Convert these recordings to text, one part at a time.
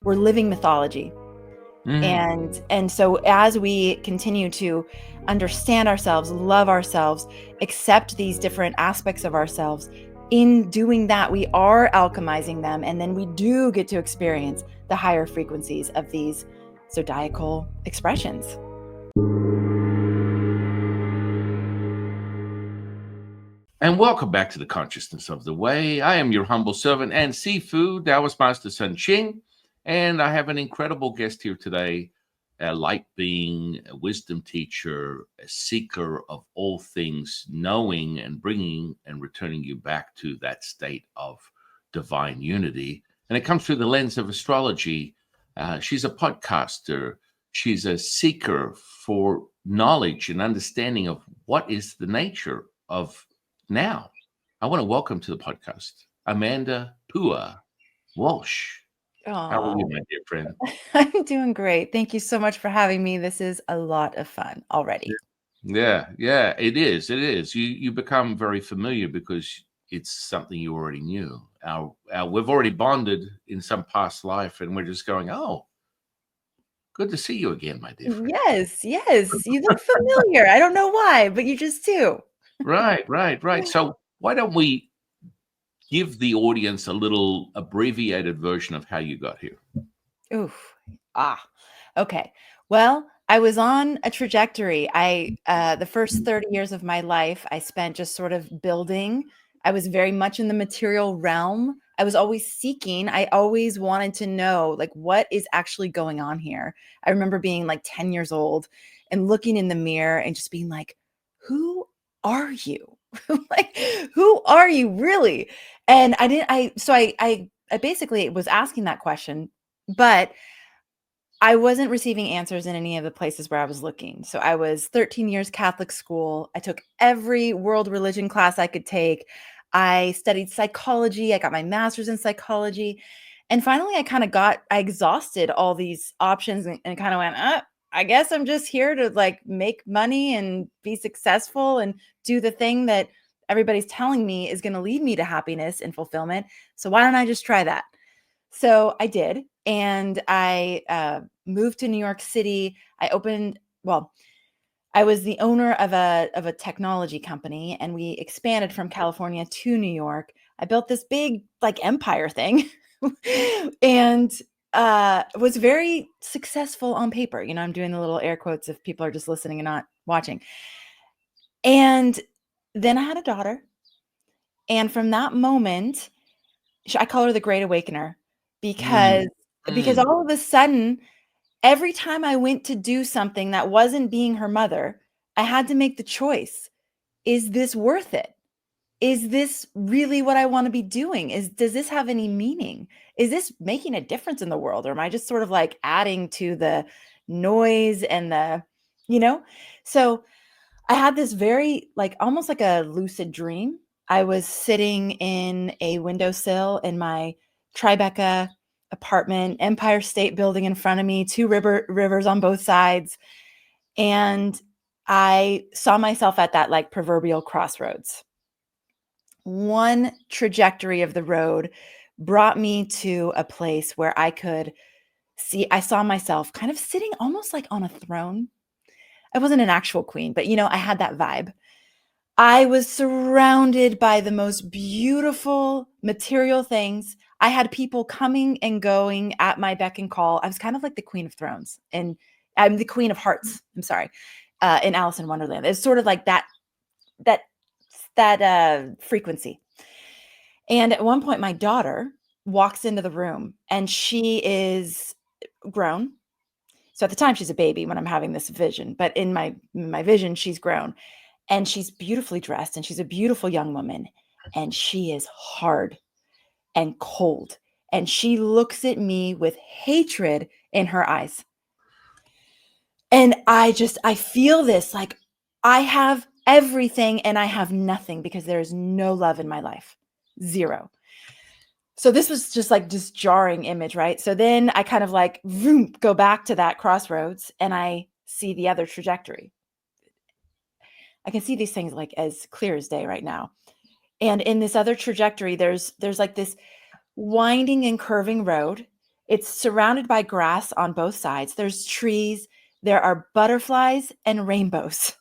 we're living mythology. And so as we continue to understand ourselves, love ourselves, accept these different aspects of ourselves, in doing that, we are alchemizing them. And then we do get to experience the higher frequencies of these zodiacal expressions. And welcome back to the Consciousness of the Way. I am your humble servant and seafood, Taoist Master San Qing. And I have an incredible guest here today, a light being, a wisdom teacher, a seeker of all things knowing and bringing and returning you back to that state of divine unity. And it comes through the lens of astrology. She's a podcaster. She's a seeker for knowledge and understanding of what is the nature of now. I want to welcome to the podcast Amanda Pua Walsh. How are you, my dear friend? I'm doing great. Thank you so much for having me. This is a lot of fun already. Yeah, it is. It is. You become very familiar because it's something you already knew. We've already bonded in some past life, and we're just going, oh, good to see you again, my dear friend. Yes. You look familiar. I don't know why, but you just do. Right. So why don't we give the audience a little abbreviated version of how you got here? Oof. Okay. Well, I was on a trajectory. The first 30 years of my life, I spent just sort of building. I was very much in the material realm. I was always seeking. I always wanted to know, like, what is actually going on here. I remember being like 10 years old and looking in the mirror and just being like, who are you? Like, who are you really? And I basically was asking that question, but I wasn't receiving answers in any of the places where I was looking. So I was 13 years Catholic school. I took every world religion class I could take. I studied psychology. I got my master's in psychology. And finally, I exhausted all these options and kind of went, I guess I'm just here to like make money and be successful and do the thing that everybody's telling me is going to lead me to happiness and fulfillment. So why don't I just try that? So I did, and I moved to New York City. I was the owner of a technology company, and we expanded from California to New York. I built this big like empire thing, and was very successful on paper. You know, I'm doing the little air quotes if people are just listening and not watching. And then I had a daughter, and from that moment, I call her the Great Awakener because Mm. all of a sudden, every time I went to do something that wasn't being her mother, I had to make the choice. Is this worth it? Is this really what I want to be doing? Does this have any meaning? Is this making a difference in the world? Or am I just sort of like adding to the noise and you know? So I had this very like almost like a lucid dream. I was sitting in a windowsill in my Tribeca apartment, Empire State Building in front of me, two rivers on both sides. And I saw myself at that like proverbial crossroads. One trajectory of the road brought me to a place where I saw myself kind of sitting almost like on a throne. I wasn't an actual queen, but I had that vibe. I was surrounded by the most beautiful material things. I had people coming and going at my beck and call. I was kind of like the Queen of Thrones, and I'm the Queen of Hearts. I'm sorry, in Alice in Wonderland. It's sort of like that frequency. And at one point, my daughter walks into the room, and she is grown. So at the time, she's a baby when I'm having this vision, but in my vision, she's grown. And she's beautifully dressed, and she's a beautiful young woman, and she is hard and cold, and she looks at me with hatred in her eyes. And I feel this, like, I have everything and I have nothing because there is no love in my life. Zero. So this was just like this jarring image, right? So then I kind of like go back to that crossroads, and I see the other trajectory. I can see these things like as clear as day right now. And in this other trajectory, there's like this winding and curving road. It's surrounded by grass on both sides. There's trees, there are butterflies and rainbows.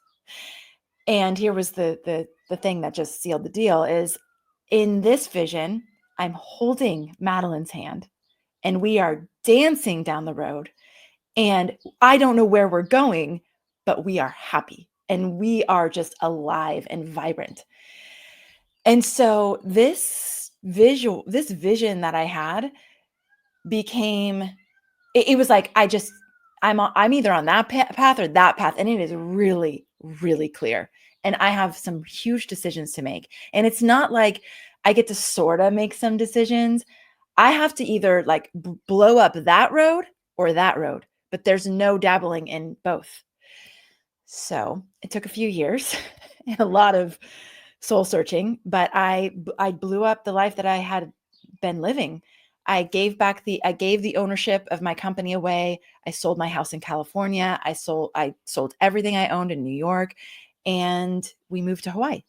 And here was the thing that just sealed the deal is in this vision, I'm holding Madeline's hand and we are dancing down the road. And I don't know where we're going, but we are happy and we are just alive and vibrant. And so this vision that I had became, it was like, I'm either on that path or that path. And it is really, really clear. And I have some huge decisions to make. And it's not like I get to sort of make some decisions. I have to either like blow up that road or that road, but there's no dabbling in both. So it took a few years and a lot of soul searching, but I blew up the life that I had been living. I gave the ownership of my company away. I sold my house in California. I sold everything I owned in New York, and we moved to Hawaii.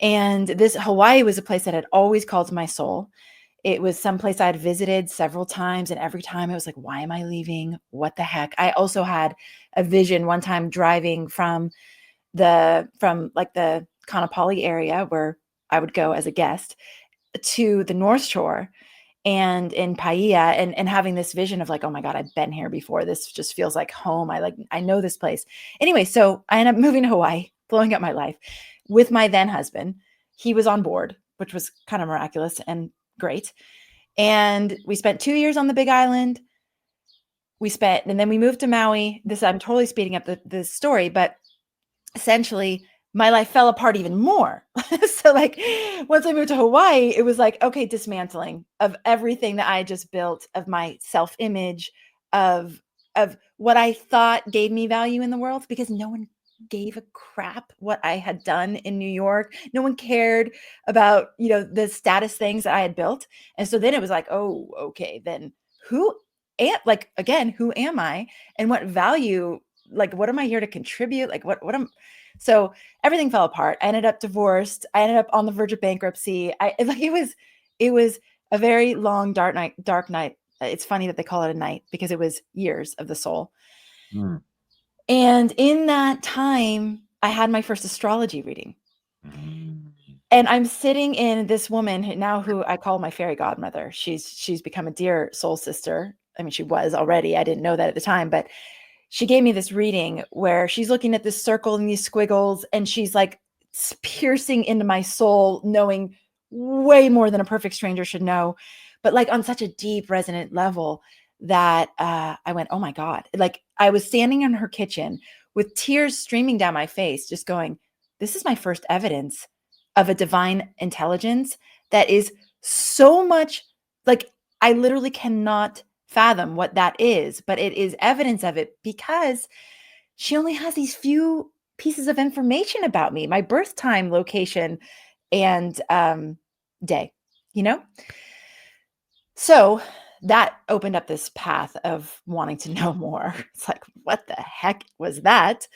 And this Hawaii was a place that had always called to my soul. It was someplace I had visited several times, and every time I was like, why am I leaving? What the heck? I also had a vision one time driving from like the Kanapali area where I would go as a guest to the North Shore and in Paia and having this vision of like, oh my God, I've been here before. This just feels like home. I know this place. Anyway, so I ended up moving to Hawaii, blowing up my life with my then husband. He was on board, which was kind of miraculous and great. And we spent 2 years on the Big Island. And then we moved to Maui. I'm totally speeding up the story, but essentially my life fell apart even more. So like once I moved to Hawaii, it was like, okay, dismantling of everything that I just built, of my self-image, of what I thought gave me value in the world, because no one gave a crap what I had done in New York. No one cared about, the status things that I had built. And so then it was like, oh, okay, then who am I and what value, like, what am I here to contribute? Like, so everything fell apart. I ended up divorced. I ended up on the verge of bankruptcy. It was a very long, dark night. It's funny that they call it a night because it was years of the soul. Mm. And in that time, I had my first astrology reading. Mm. And I'm sitting in this woman who I call my fairy godmother. She's become a dear soul sister. I mean, she was already. I didn't know that at the time, but she gave me this reading where she's looking at this circle and these squiggles, and she's like piercing into my soul, knowing way more than a perfect stranger should know, but like on such a deep, resonant level that I went, oh my God. Like I was standing in her kitchen with tears streaming down my face, just going, this is my first evidence of a divine intelligence that is so much, like, I literally cannot fathom what that is, but it is evidence of it because she only has these few pieces of information about me, my birth time, location, and day, So that opened up this path of wanting to know more. It's like, what the heck was that?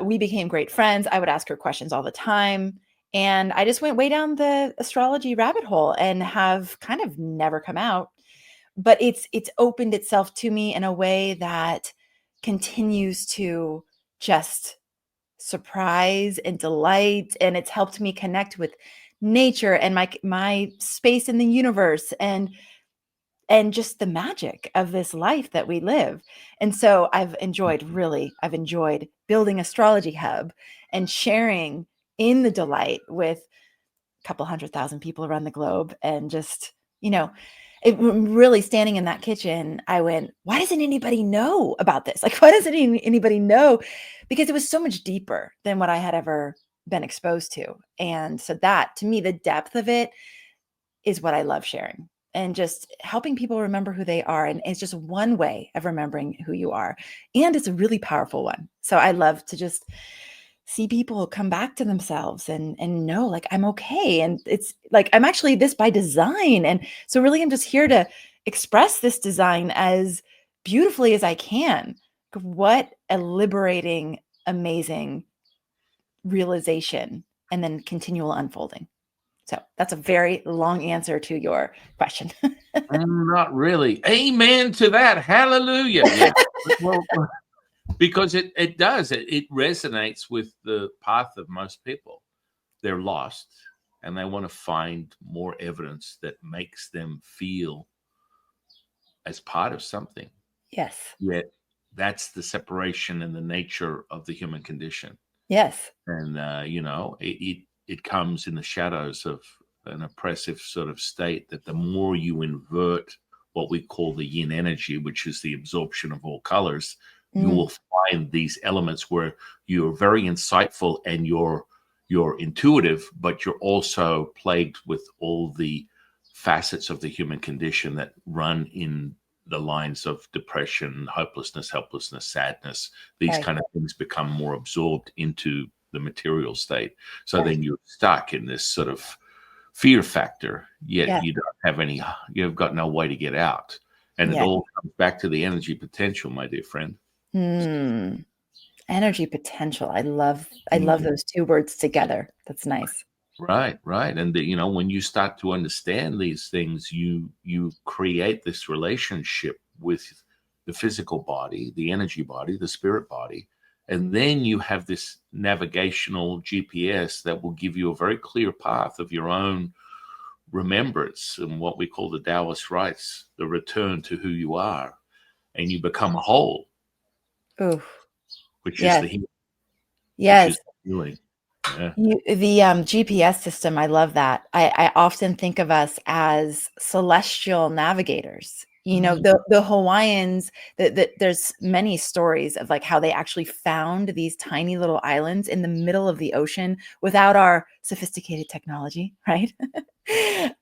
We became great friends. I would ask her questions all the time. And I just went way down the astrology rabbit hole and have kind of never come out. But it's opened itself to me in a way that continues to just surprise and delight. And it's helped me connect with nature and my space in the universe and just the magic of this life that we live. And so I've enjoyed building Astrology Hub and sharing in the delight with a couple 100,000 people around the globe. And just, really standing in that kitchen, I went, why doesn't anybody know about this? Like, why doesn't anybody know? Because it was so much deeper than what I had ever been exposed to. And so that, to me, the depth of it is what I love sharing. And just helping people remember who they are. And it's just one way of remembering who you are. And it's a really powerful one. So I love to just see people come back to themselves and know, like, I'm okay. And it's like, I'm actually this by design. And so really, I'm just here to express this design as beautifully as I can. What a liberating, amazing realization, and then continual unfolding. So that's a very long answer to your question. Not really. Amen to that. Hallelujah. Yeah. Well, because it does. It resonates with the path of most people. They're lost and they want to find more evidence that makes them feel as part of something. Yes. Yet that's the separation and the nature of the human condition. Yes. And it comes in the shadows of an oppressive sort of state, that the more you invert what we call the yin energy, which is the absorption of all colors, you Mm, will find these elements where you're very insightful and you're intuitive, but you're also plagued with all the facets of the human condition that run in the lines of depression, hopelessness, helplessness, sadness. These right. kind of things become more absorbed into the material state. So Yes. then you're stuck in this sort of fear factor, yet Yes. you don't have any, you've got no way to get out. And it Yeah. all comes back to the energy potential, my dear friend. Hmm. Energy potential. I love Mhm. those two words together. That's nice. Right, right. And when you start to understand these things, you create this relationship with the physical body, the energy body, the spirit body, and then you have this navigational GPS that will give you a very clear path of your own remembrance and what we call the Taoist rights, the return to who you are, and you become whole, Ooh. which is Yes. the which is Yes. the healing. Yeah. The GPS system, I love that. I often think of us as celestial navigators. Mhm. The Hawaiians, that there's many stories of like how they actually found these tiny little islands in the middle of the ocean without our sophisticated technology, right?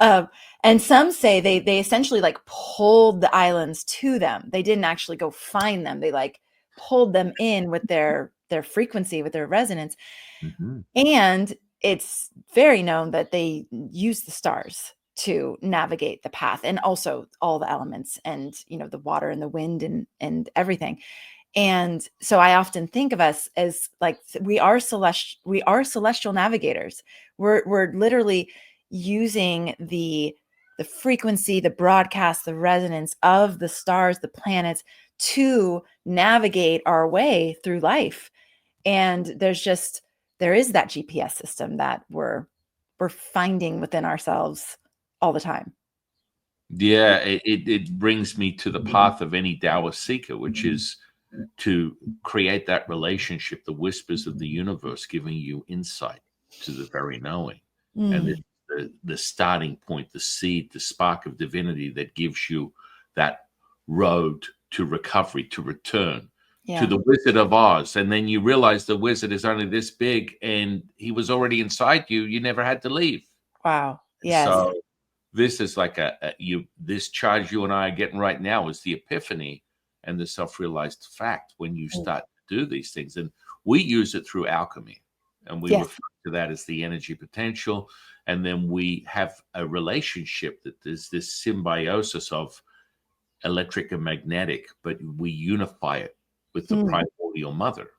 um, and some say they essentially like pulled the islands to them. They didn't actually go find them. They like pulled them in with their frequency, with their resonance. Mhm. And it's very known that they use the stars to navigate the path, and also all the elements, and the water and the wind and everything. And so I often think of us as like we are celestial navigators. We're literally using the frequency, the broadcast, the resonance of the stars, the planets, to navigate our way through life. And there is that GPS system that we're finding within ourselves all the time. Yeah, it brings me to the path of any Taoist seeker, which is to create that relationship, the whispers of the universe giving you insight to the very knowing. And Mm, the starting point, the seed, the spark of divinity that gives you that road to recovery, to return to yeah. the Wizard of Oz. And then you realize the wizard is only this big and he was already inside you. You never had to leave. Wow. Yes. So this is like this charge you and I are getting right now is the epiphany and the self-realized fact when you Mm, start to do these things. And we use it through alchemy, and we yes. refer to that as the energy potential. And then we have a relationship that there's this symbiosis of electric and magnetic, but we unify it with the Mm, primordial mother.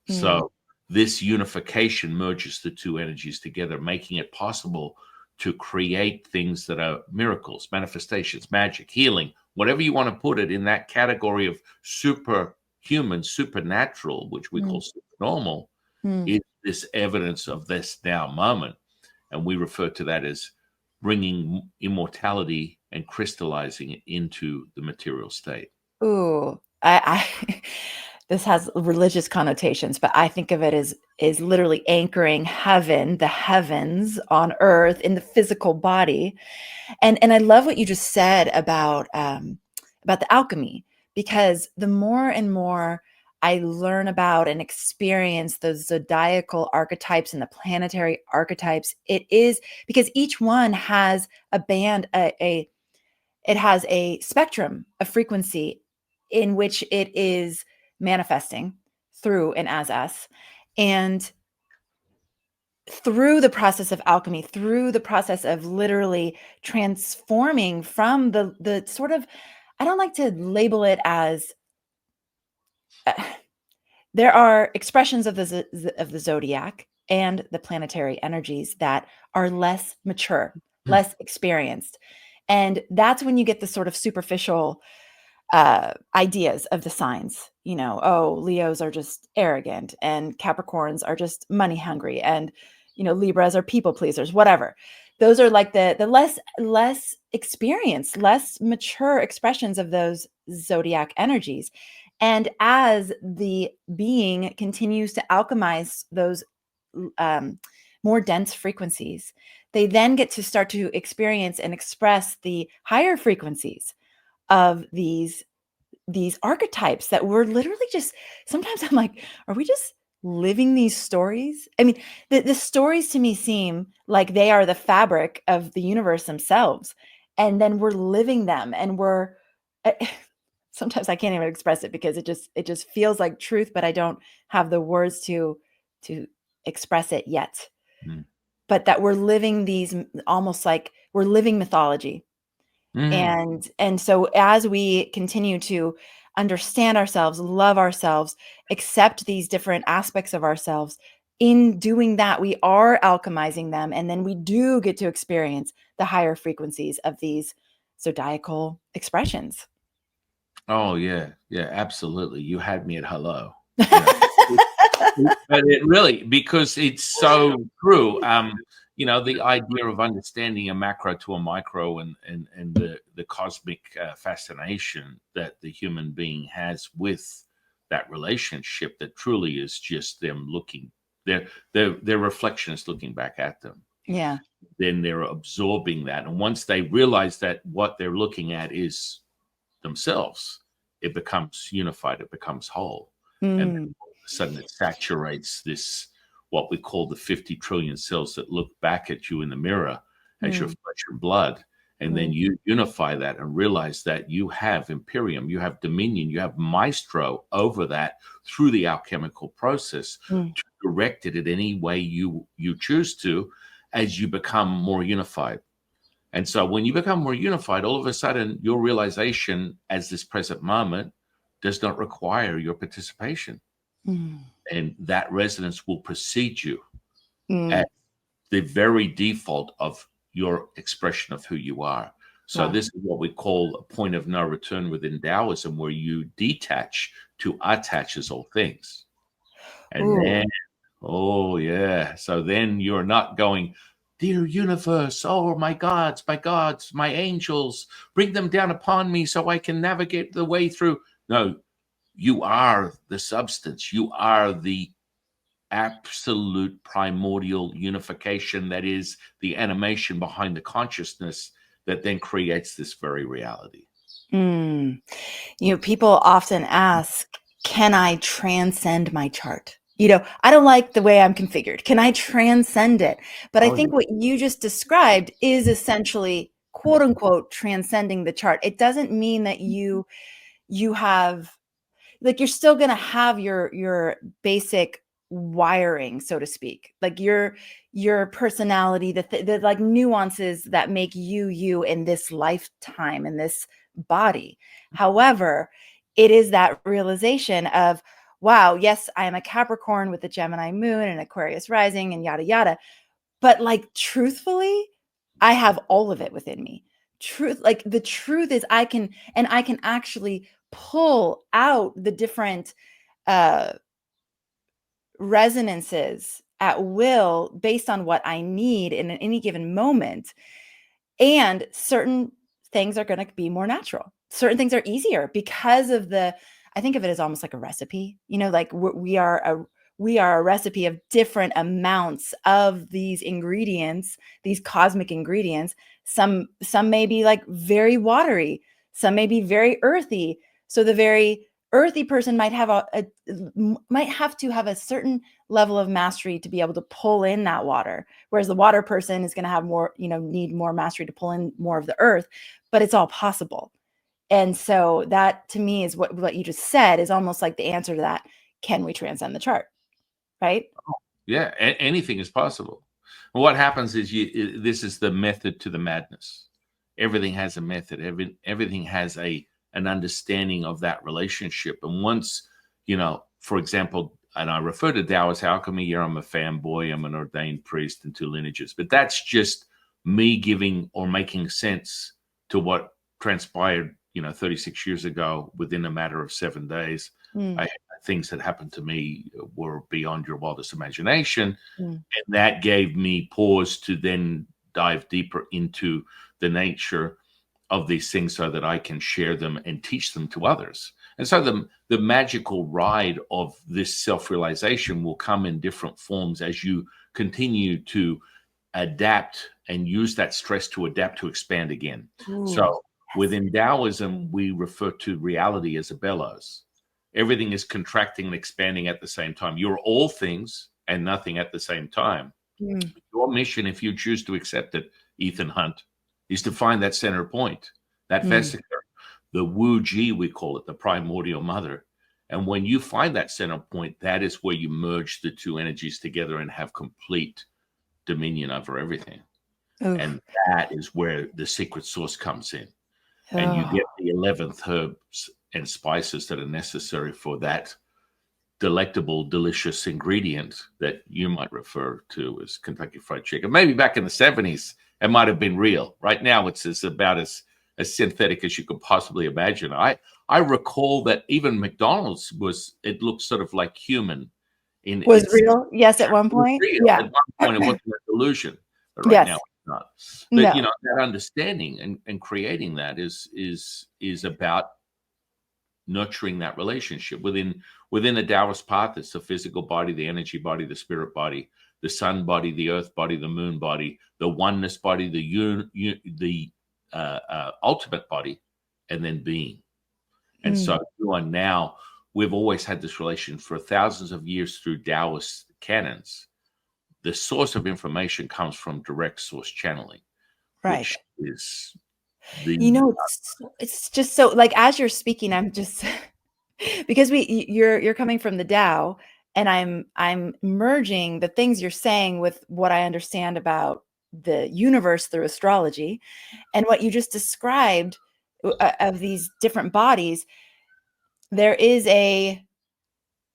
mm, So this unification merges the two energies together, making it possible to create things that are miracles, manifestations, magic, healing, whatever you want to put it in that category of superhuman, supernatural, which we mm, call supernormal, mm. is this evidence of this now moment. And we refer to that as bringing immortality and crystallizing it into the material state. Ooh, I this has religious connotations, but I think of it as literally anchoring heaven, the heavens on earth in the physical body. And I love what you just said about the alchemy, because the more and more I learn about and experience those zodiacal archetypes and the planetary archetypes, it is because each one has a band, it has a spectrum of frequency in which it is manifesting through and as us. And through the process of alchemy, through the process of literally transforming from the sort of, I don't like to label it as uh, there are expressions of the zodiac, and the planetary energies that are less mature, less experienced. And that's when you get the sort of superficial ideas of the signs. Oh, Leos are just arrogant, and Capricorns are just money hungry, and Libras are people pleasers, whatever. Those are like the less experienced, less mature expressions of those zodiac energies. And as the being continues to alchemize those more dense frequencies, they then get to start to experience and express the higher frequencies of these archetypes that we're literally just, sometimes I'm like, are we just living these stories? I mean, the stories to me seem like they are the fabric of the universe themselves, and then we're living them, and we're sometimes I can't even express it because it just feels like truth, but I don't have the words to express it yet. Mm. But that we're living these, almost like we're living mythology. Mm. And so as we continue to understand ourselves, love ourselves, accept these different aspects of ourselves, in doing that, we are alchemizing them. And then we do get to experience the higher frequencies of these zodiacal expressions. Oh yeah, yeah, absolutely. You had me at hello. You know, but it really, because it's so true. The idea of understanding a macro to a micro, and the cosmic fascination that the human being has with that relationship, that truly is just them looking, their reflection is looking back at them. Yeah. Then they're absorbing that, and once they realize that what they're looking at is themselves, it becomes unified, it becomes whole. And Mm. all of a sudden it saturates this, what we call the 50 trillion cells that look back at you in the mirror as your Mm. flesh and blood. And then Mm. you unify that and realize that you have imperium, you have dominion, you have maestro over that through the alchemical process, Mm. to direct it in any way you choose to, as you become more unified. And so when you become more unified, all of a sudden your realization as this present moment does not require your participation. Mm. And that resonance will precede you Mm. at the very default of your expression of who you are. So Wow. this is what we call a point of no return within Taoism, where you detach to attach as all things. And Ooh. then, oh yeah. So then you're not going, dear universe, oh my gods, my angels, bring them down upon me so I can navigate the way through. No, you are the substance. You are the absolute primordial unification that is the animation behind the consciousness that then creates this very reality. Mm. People often ask, can I transcend my chart? I don't like the way I'm configured. Can I transcend it? But I Oh, think yeah. what you just described is essentially, quote unquote, transcending the chart. It doesn't mean that you have, like, you're still going to have your basic wiring, so to speak, like your personality, the like nuances that make you in this lifetime, in this body. However, it is that realization of, wow, yes, I am a Capricorn with a Gemini moon and Aquarius rising and yada yada, but like, truthfully, I have all of it within me. Like, the truth is, I can actually pull out the different uh resonances at will based on what I need in any given moment. And certain things are going to be more natural. Certain things are easier because of I think of it as almost like a recipe, like we are a recipe of different amounts of these ingredients, these cosmic ingredients. Some may be like very watery, some may be very earthy. So the very earthy person might might have to have a certain level of mastery to be able to pull in that water, whereas the water person is going to have more, need more mastery to pull in more of the earth. But it's all possible. And so that, to me, is what you just said, is almost like the answer to that. Can we transcend the chart? Right? Yeah, anything is possible. What happens is this is the method to the madness. Everything has a method. Everything has an understanding of that relationship. And once, for example, and I refer to Tao as alchemy. Yeah, I'm a fanboy. I'm an ordained priest in 2 lineages, but that's just me giving or making sense to what transpired, 36 years ago within a matter of 7 days. Mm, Things that happened to me were beyond your wildest imagination. mm, And that gave me pause to then dive deeper into the nature of these things so that I can share them and teach them to others. And so the magical ride of this self-realization will come in different forms as you continue to adapt and use that stress to adapt to expand again. ooh, So within Taoism, we refer to reality as a bellows. Everything is contracting and expanding at the same time. You're all things and nothing at the same time. mm, Your mission, if you choose to accept it, Ethan Hunt, is to find that center point, that mm, vesicle, the Wu Ji, we call it, the primordial mother. And when you find that center point, that is where you merge the two energies together and have complete dominion over everything. oof. And that is where the secret sauce comes in. And you Oh, get the 11th herbs and spices that are necessary for that delectable, delicious ingredient that you might refer to as Kentucky Fried Chicken. Maybe back in the 70s, it might have been real. Right now, it's about as synthetic as you could possibly imagine. I recall that even McDonald's it looked sort of like human in was its real? Yes, at one it was point. real. At Yeah. one point, it wasn't a delusion, but right now Yes. it's not. But No. that understanding and creating that is about nurturing that relationship within the Taoist path. It's the physical body, the energy body, the spirit body, the sun body, the earth body, the moon body, the oneness body, the ultimate body, and then being. And so Mm, you are now. We've always had this relation for thousands of years through Taoist canons. The source of information comes from direct source channeling, right. which is the It's just so like as you're speaking, I'm just because you're coming from the Tao, and I'm merging the things you're saying with what I understand about the universe through astrology, and what you just described of these different bodies. There is a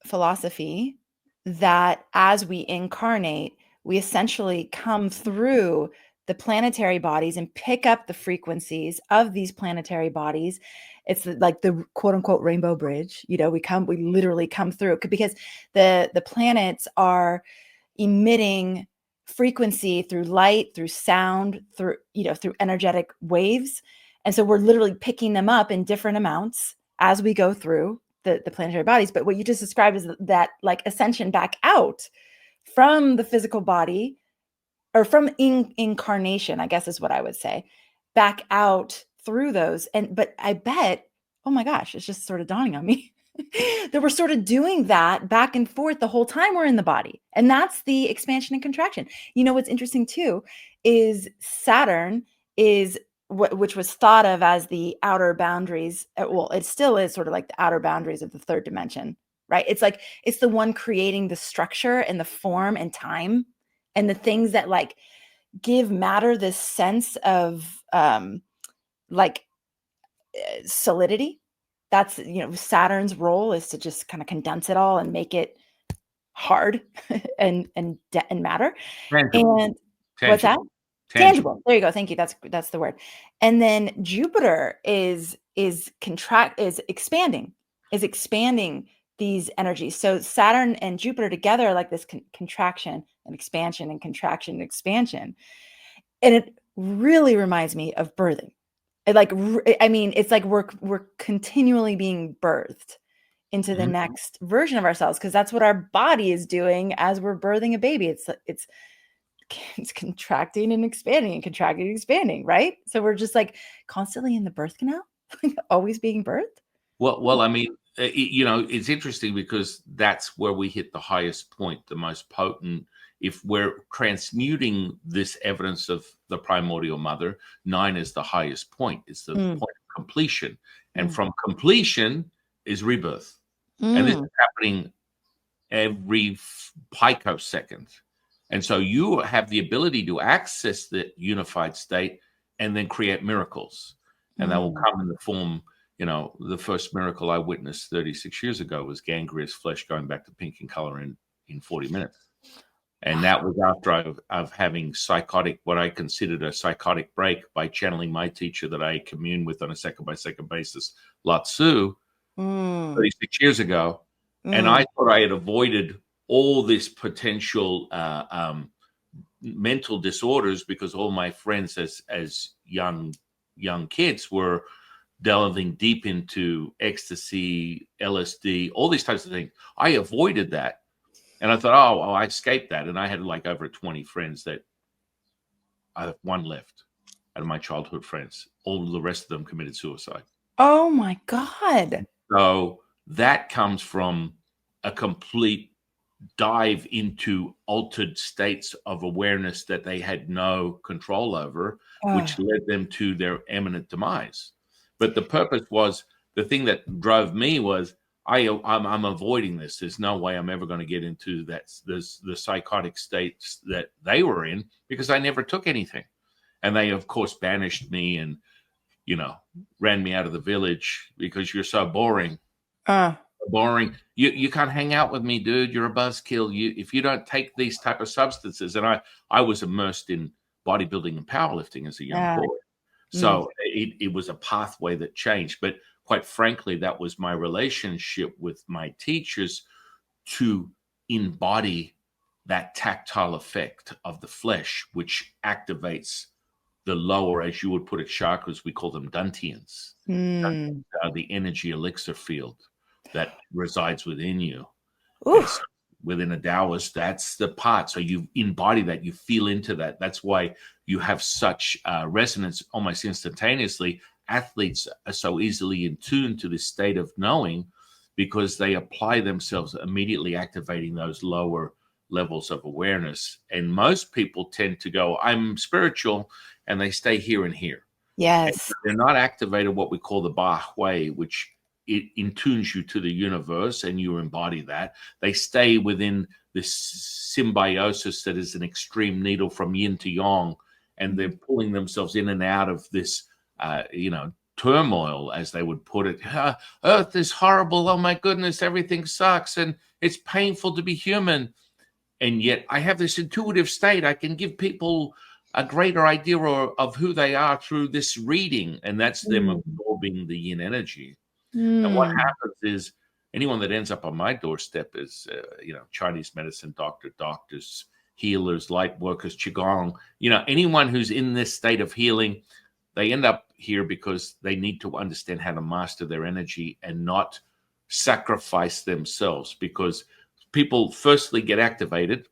philosophy that as we incarnate, we essentially come through the planetary bodies and pick up the frequencies of these planetary bodies. It's like the quote unquote rainbow bridge. We literally come through because the planets are emitting frequency through light, through sound, through energetic waves. And so we're literally picking them up in different amounts as we go through the planetary bodies. But what you just described is that like ascension back out from the physical body, or from incarnation, I guess is what I would say, back out through those. But I bet, oh my gosh, it's just sort of dawning on me that we're sort of doing that back and forth the whole time we're in the body. And that's the expansion and contraction. What's interesting too is Saturn is which was thought of as the outer boundaries. Well, it still is sort of like the outer boundaries of the third dimension, right? It's like it's the one creating the structure and the form and time and the things that like give matter this sense of like solidity. That's Saturn's role is to just kind of condense it all and make it hard and matter. tangible, And what's that? tangible, tangible. Tangible. There you go. Thank you. That's the word. And then Jupiter is expanding these energies. So Saturn and Jupiter together are like this contraction and expansion and contraction and expansion. And it really reminds me of birthing. It's like we're continually being birthed into the Mhm. next version of ourselves, because that's what our body is doing as we're birthing a baby. It's contracting and expanding, right? So we're just like constantly in the birth canal, always being birthed. Well, I mean, it's interesting because that's where we hit the highest point, the most potent. If we're transmuting this evidence of the primordial mother, 9 is the highest point. It's the Mm, point of completion. And mm, from completion is rebirth. And this mm, is happening every picosecond. And so you have the ability to access the unified state and then create miracles. And that will mm, come in the form, the first miracle I witnessed 36 years ago was gangrenous flesh going back to pink in color in 40 minutes. And that was after of having what I considered a psychotic break by channeling my teacher that I commune with on a second-by-second basis, Lao Tzu, 36 years ago. And I thought I had avoided all this potential mental disorders because all my friends as young kids were delving deep into ecstasy, LSD, all these types of things. I avoided that. And I thought, I escaped that. And I had like over 20 friends that I have one left out of my childhood friends. All the rest of them committed suicide. Oh my God. So that comes from a complete dive into altered states of awareness that they had no control over, which led them to their imminent demise. But the purpose was, the thing that drove me was, I'm avoiding this. There's no way I'm ever going to get into the psychotic states that they were in because I never took anything. And they, of course, banished me and, ran me out of the village because you're so boring. Boring. You can't hang out with me, dude. You're a buzzkill. If you don't take these type of substances. And I was immersed in bodybuilding and powerlifting as a young boy. So it was a pathway that changed. But quite frankly, that was my relationship with my teachers to embody that tactile effect of the flesh, which activates the lower, as you would put it, chakras. We call them dantians. The energy elixir field that resides within you. Within a Taoist, that's the part. So you embody that, you feel into that. That's why you have such resonance almost instantaneously. Athletes are so easily in tune to this state of knowing because they apply themselves, immediately activating those lower levels of awareness. And most people tend to go, I'm spiritual, and they stay here and here. Yes. And they're not activated what we call the Ba Hui, which it intunes you to the universe and you embody that. They stay within this symbiosis that is an extreme needle from yin to yang, and they're pulling themselves in and out of this, turmoil, as they would put it. Earth is horrible. Oh my goodness, everything sucks. And it's painful to be human. And yet I have this intuitive state. I can give people a greater idea of who they are through this reading. And that's them absorbing the yin energy. And what happens is anyone that ends up on my doorstep is, Chinese medicine doctors, healers, light workers, qigong, anyone who's in this state of healing, they end up here because they need to understand how to master their energy and not sacrifice themselves. Because people firstly get activated,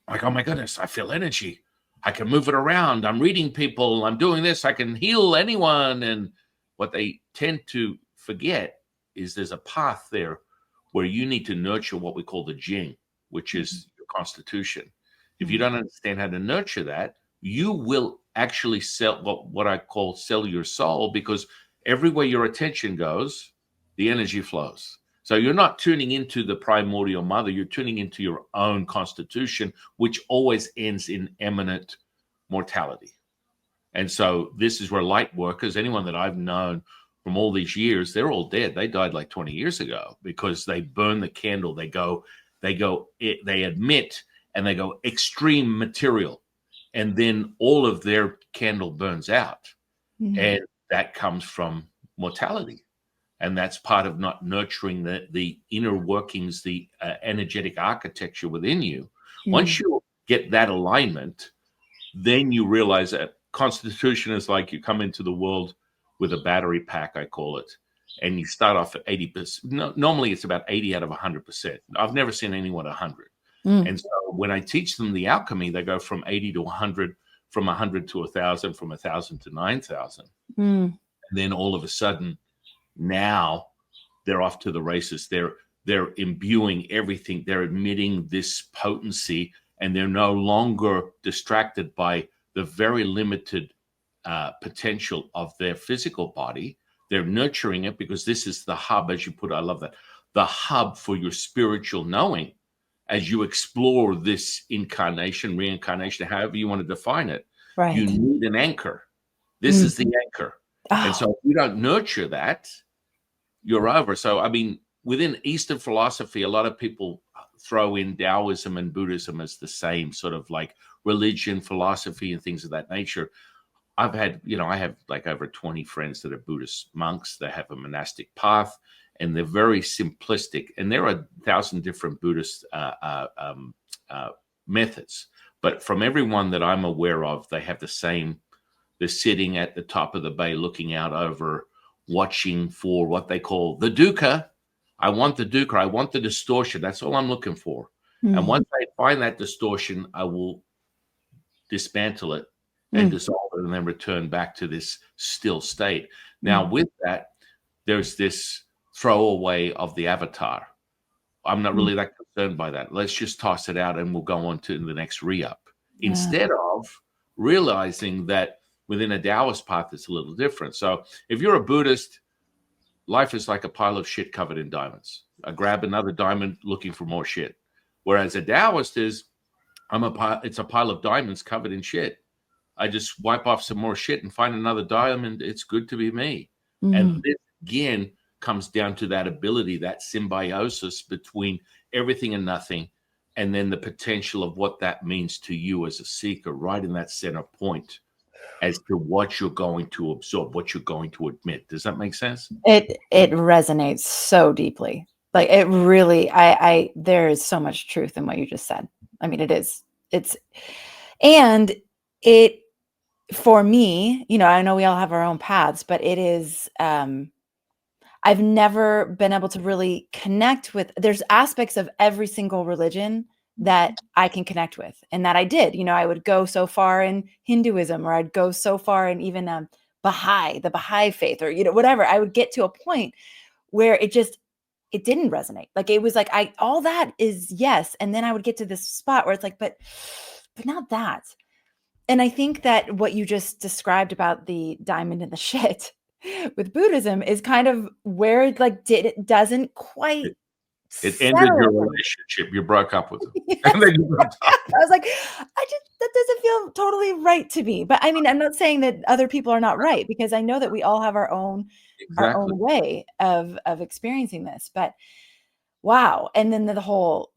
like, oh my goodness, I feel energy. I can move it around. I'm reading people. I'm doing this. I can heal anyone. And what they tend to forget is there's a path there where you need to nurture what we call the Jing, which is your constitution. If you don't understand how to nurture that, you will actually sell what I call sell your soul, because everywhere your attention goes, the energy flows. So you're not tuning into the primordial mother, you're tuning into your own constitution, which always ends in imminent mortality. And so this is where light workers, anyone that I've known from all these years, they're all dead. They died like 20 years ago because they burn the candle. They admit, and they go extreme material. And then all of their candle burns out. And that comes from mortality. And that's part of not nurturing the inner workings, the energetic architecture within you. Once you get that alignment, then you realize that constitution is like you come into the world with a battery pack, I call it, and you start off at 80%. No, normally it's about 80 out of 100%. I've never seen anyone 100. And so when I teach them the alchemy, they go from 80 to 100, from 100 to 1,000, from 1,000 to 9,000. And then all of a sudden, now they're off to the races. They're imbuing everything. They're admitting this potency, and they're no longer distracted by the very limited potential of their physical body. They're nurturing it because this is the hub, as you put it. I love that. The hub for your spiritual knowing as you explore this incarnation, reincarnation, however you want to define it. You need an anchor. This is the anchor. And so if you don't nurture that, you're over. So, I mean, within Eastern philosophy, a lot of people throw in Taoism and Buddhism as the same sort of like religion, philosophy, and things of that nature. I've had, I have like over 20 friends that are Buddhist monks. They have a monastic path, and they're very simplistic. And there are 1,000 different Buddhist methods. But from everyone that I'm aware of, they have the same. They're sitting at the top of the bay, looking out over, watching for what they call the dukkha. I want the dukkha. I want the distortion. That's all I'm looking for. And once I find that distortion, I will dismantle it and dissolve it and then return back to this still state. Now, with that, there's this throwaway of the avatar. I'm not really that concerned by that. Let's just toss it out and we'll go on to the next re-up. Instead of realizing that within a Taoist path, it's a little different. So if you're a Buddhist, life is like a pile of shit covered in diamonds. I grab another diamond looking for more shit. Whereas a Taoist is, it's a pile of diamonds covered in shit. I just wipe off some more shit and find another diamond. It's good to be me. And this, again, comes down to that ability, that symbiosis between everything and nothing, and then the potential of what that means to you as a seeker, right in that center point as to what you're going to absorb, what you're going to admit. Does that make sense? It resonates so deeply. Like it really, there is so much truth in what you just said. I mean, and it, for me, I know we all have our own paths, but it is, I've never been able to really connect with, there's aspects of every single religion that I can connect with, and that I did. I would go so far in Hinduism, or I'd go so far in even the Baha'i faith, or whatever. I would get to a point where it didn't resonate. Like it was like all that is yes, and then I would get to this spot where it's like, but not that. And I think that what you just described about the diamond and the shit with Buddhism is kind of where it doesn't quite. It ended your relationship. You broke up with him. And then you I was like, that doesn't feel totally right to me. But I mean, I'm not saying that other people are not right, because I know that we all have our own way of experiencing this. But wow. And then the whole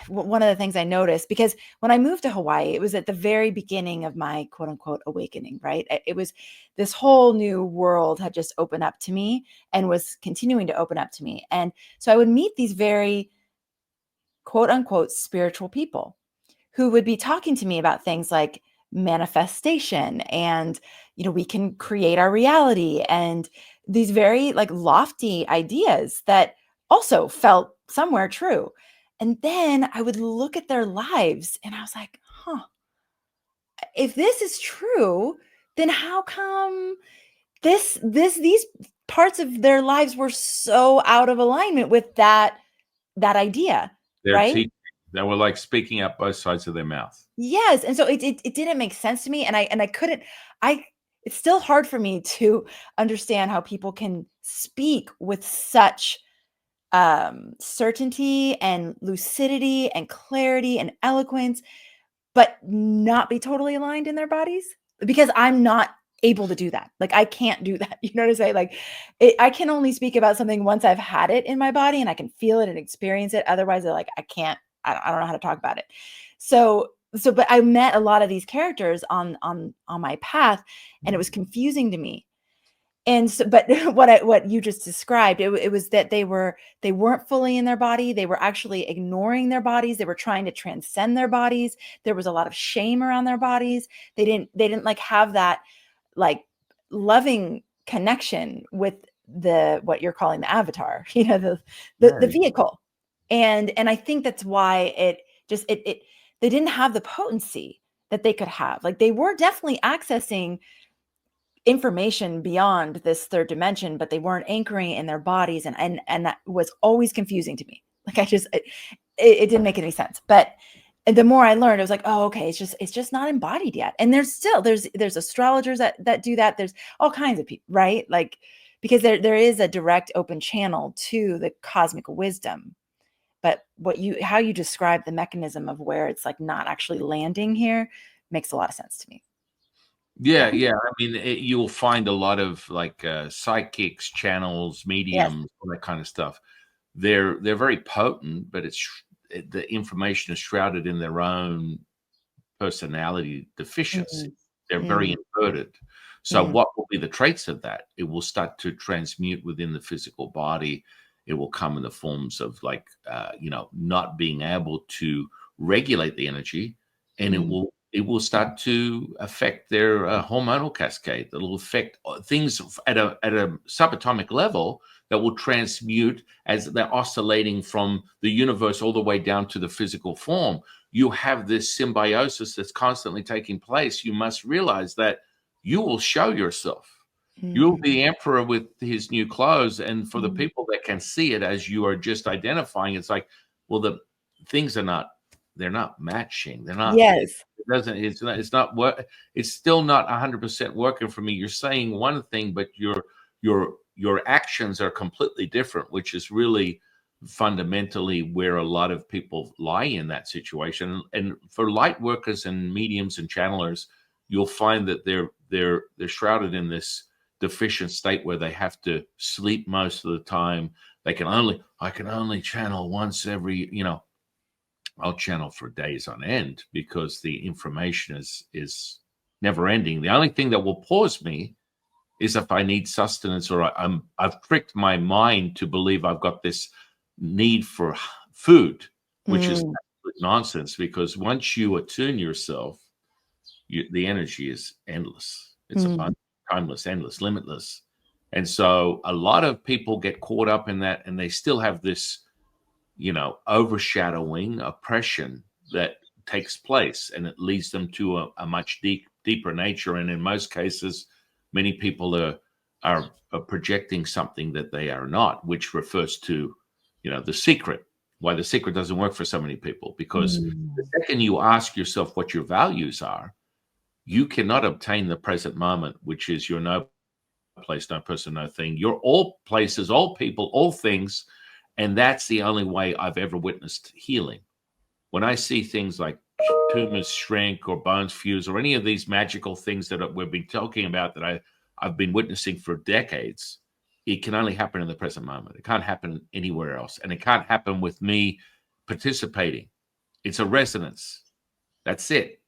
one of the things I noticed, because when I moved to Hawaii, it was at the very beginning of my quote unquote awakening, right? It was this whole new world had just opened up to me and was continuing to open up to me. And so I would meet these very quote unquote spiritual people who would be talking to me about things like manifestation and, we can create our reality, and these very like lofty ideas that also felt somewhere true. And then I would look at their lives and I was like, if this is true, then how come these parts of their lives were so out of alignment with that idea, right? They were like speaking out both sides of their mouth. Yes. And so it didn't make sense to me. And I couldn't, it's still hard for me to understand how people can speak with such certainty and lucidity and clarity and eloquence, but not be totally aligned in their bodies, because I'm not able to do that. Like I can't do that. You know what I'm saying? Like I can only speak about something once I've had it in my body and I can feel it and experience it. Otherwise, I don't know how to talk about it. But I met a lot of these characters on my path, and it was confusing to me. And so, but what you just described, it was that they weren't fully in their body. They were actually ignoring their bodies. They were trying to transcend their bodies. There was a lot of shame around their bodies. They didn't like have that like loving connection with what you're calling the avatar, the vehicle. And I think that's why they didn't have the potency that they could have. Like they were definitely accessing information beyond this third dimension, but they weren't anchoring in their bodies. And that was always confusing to me. Like it didn't make any sense. But the more I learned, I was like, oh, okay, it's just not embodied yet. And there's astrologers that do that. There's all kinds of people, right? Like, because there is a direct open channel to the cosmic wisdom. But how you describe the mechanism of where it's like not actually landing here makes a lot of sense to me. Yeah, yeah. I mean, you'll find a lot of like psychics, channels, Yes. mediums, all that kind of stuff. They're very potent, but the information is shrouded in their own personality deficiency. Mm, They're very mm, inverted. So, mm, what will be the traits of that? It will start to transmute within the physical body. It will come in the forms of like, not being able to regulate the energy, and mm, it will start to affect their hormonal cascade. It'll affect things at a subatomic level that will transmute as they're oscillating from the universe all the way down to the physical form. You have this symbiosis that's constantly taking place. You must realize that you will show yourself. You'll mm, be the emperor with his new clothes. And for the mm. people that can see it as you are just identifying, it's like, well, the things are not, they're not matching. They're not, it Yes. doesn't, it's not work. It's still not 100% working for me. You're saying one thing, but your actions are completely different, which is really fundamentally where a lot of people lie in that situation. And for light workers and mediums and channelers, you'll find that they're shrouded in this deficient state where they have to sleep most of the time. I can only channel once every, I'll channel for days on end because the information is never ending. The only thing that will pause me is if I need sustenance, or I've tricked my mind to believe I've got this need for food, which is Mm, absolute nonsense. Because once you attune yourself, the energy is endless. It's mm, abundant, timeless, endless, limitless. And so a lot of people get caught up in that, and they still have this, overshadowing oppression that takes place, and it leads them to a much deeper nature. And in most cases, many people are projecting something that they are not, which refers to, the secret. Why the secret doesn't work for so many people, because the mm, second you ask yourself what your values are, you cannot obtain the present moment, which is your no place, no person, no thing. You're all places, all people, all things. And that's the only way I've ever witnessed healing. When I see things like tumors shrink or bones fuse or any of these magical things that we've been talking about that I've been witnessing for decades, it can only happen in the present moment. It can't happen anywhere else. And it can't happen with me participating. It's a resonance. That's it.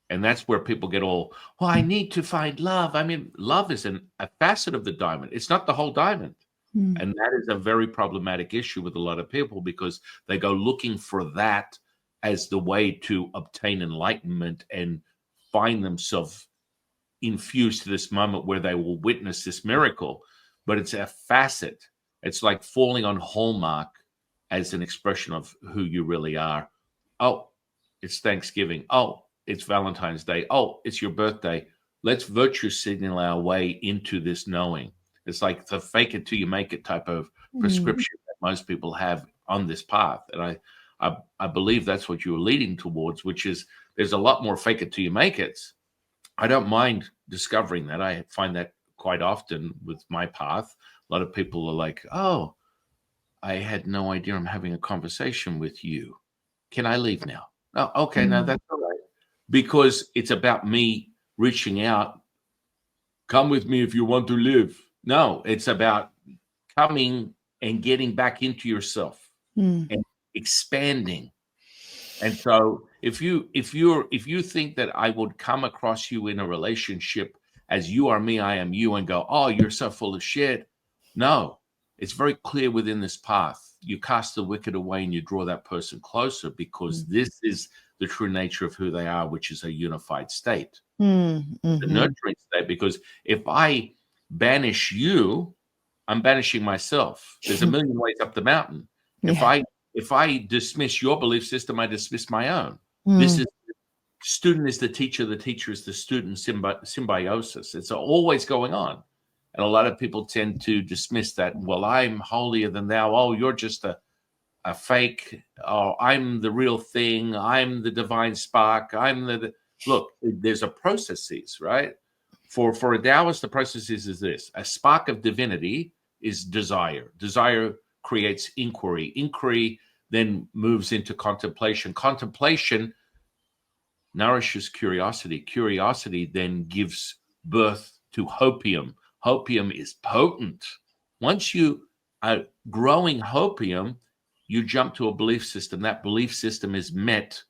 And that's where people get all, well, I need to find love. I mean, love is a facet of the diamond. It's not the whole diamond. mm, And that is a very problematic issue with a lot of people, because they go looking for that as the way to obtain enlightenment and find themselves infused to this moment where they will witness this miracle. But it's a facet. It's like falling on Hallmark as an expression of who you really are. Oh, it's Thanksgiving. Oh, it's Valentine's Day. Oh, it's your birthday. Let's virtue signal our way into this knowing. It's like the fake it till you make it type of mm. prescription that most people have on this path. And I believe that's what you were leading towards, which is there's a lot more fake it till you make it. I don't mind discovering that. I find that quite often with my path. A lot of people are like, oh, I had no idea I'm having a conversation with you. Can I leave now? Oh, okay, now Mm, that's all right. Because it's about me reaching out. Come with me if you want to live. No, it's about coming and getting back into yourself mm, and expanding. And so if you think that I would come across you in a relationship as you are me, I am you, and go, oh, you're so full of shit. No, it's very clear within this path. You cast the wicked away and you draw that person closer, because mm, this is the true nature of who they are, which is a unified state. mm, It's a mhm, nurturing state, because if I banish you, I'm banishing myself. There's a million ways up the mountain. If yeah. I if I dismiss your belief system, I dismiss my own. This Mm, is student is the teacher is the student symbiosis. It's always going on. And a lot of people tend to dismiss that. Well, I'm holier than thou. Oh, you're just a fake. Oh, I'm the real thing. I'm the divine spark. Look, there's a processes, right? For a Taoist, the processes is this: a spark of divinity is desire. Desire creates inquiry. Inquiry then moves into contemplation. Contemplation nourishes curiosity. Curiosity then gives birth to hopium. Hopium is potent. Once you are growing hopium, you jump to a belief system. That belief system is met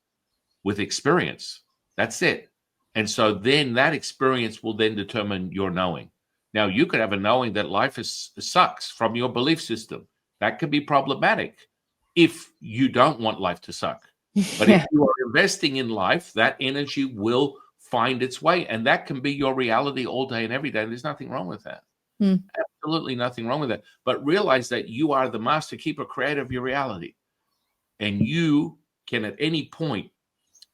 with experience. That's it. And so then that experience will then determine your knowing. Now, you could have a knowing that life sucks from your belief system. That could be problematic if you don't want life to suck. But if Yeah. you are investing in life, that energy will find its way. And that can be your reality all day and every day. There's nothing wrong with that. Hmm. Absolutely nothing wrong with that. But realize that you are the master keeper creator of your reality. And you can at any point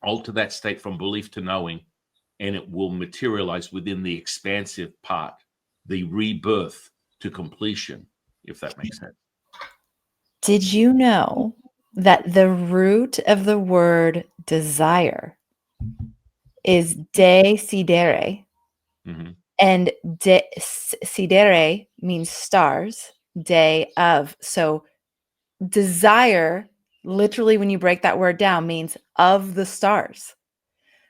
alter that state from belief to knowing, and it will materialize within the expansive part, the rebirth to completion, if that makes sense. Did you know that the root of the word desire is decidere? Mhm. And sidere means stars, day of. So desire, literally, when you break that word down, means of the stars.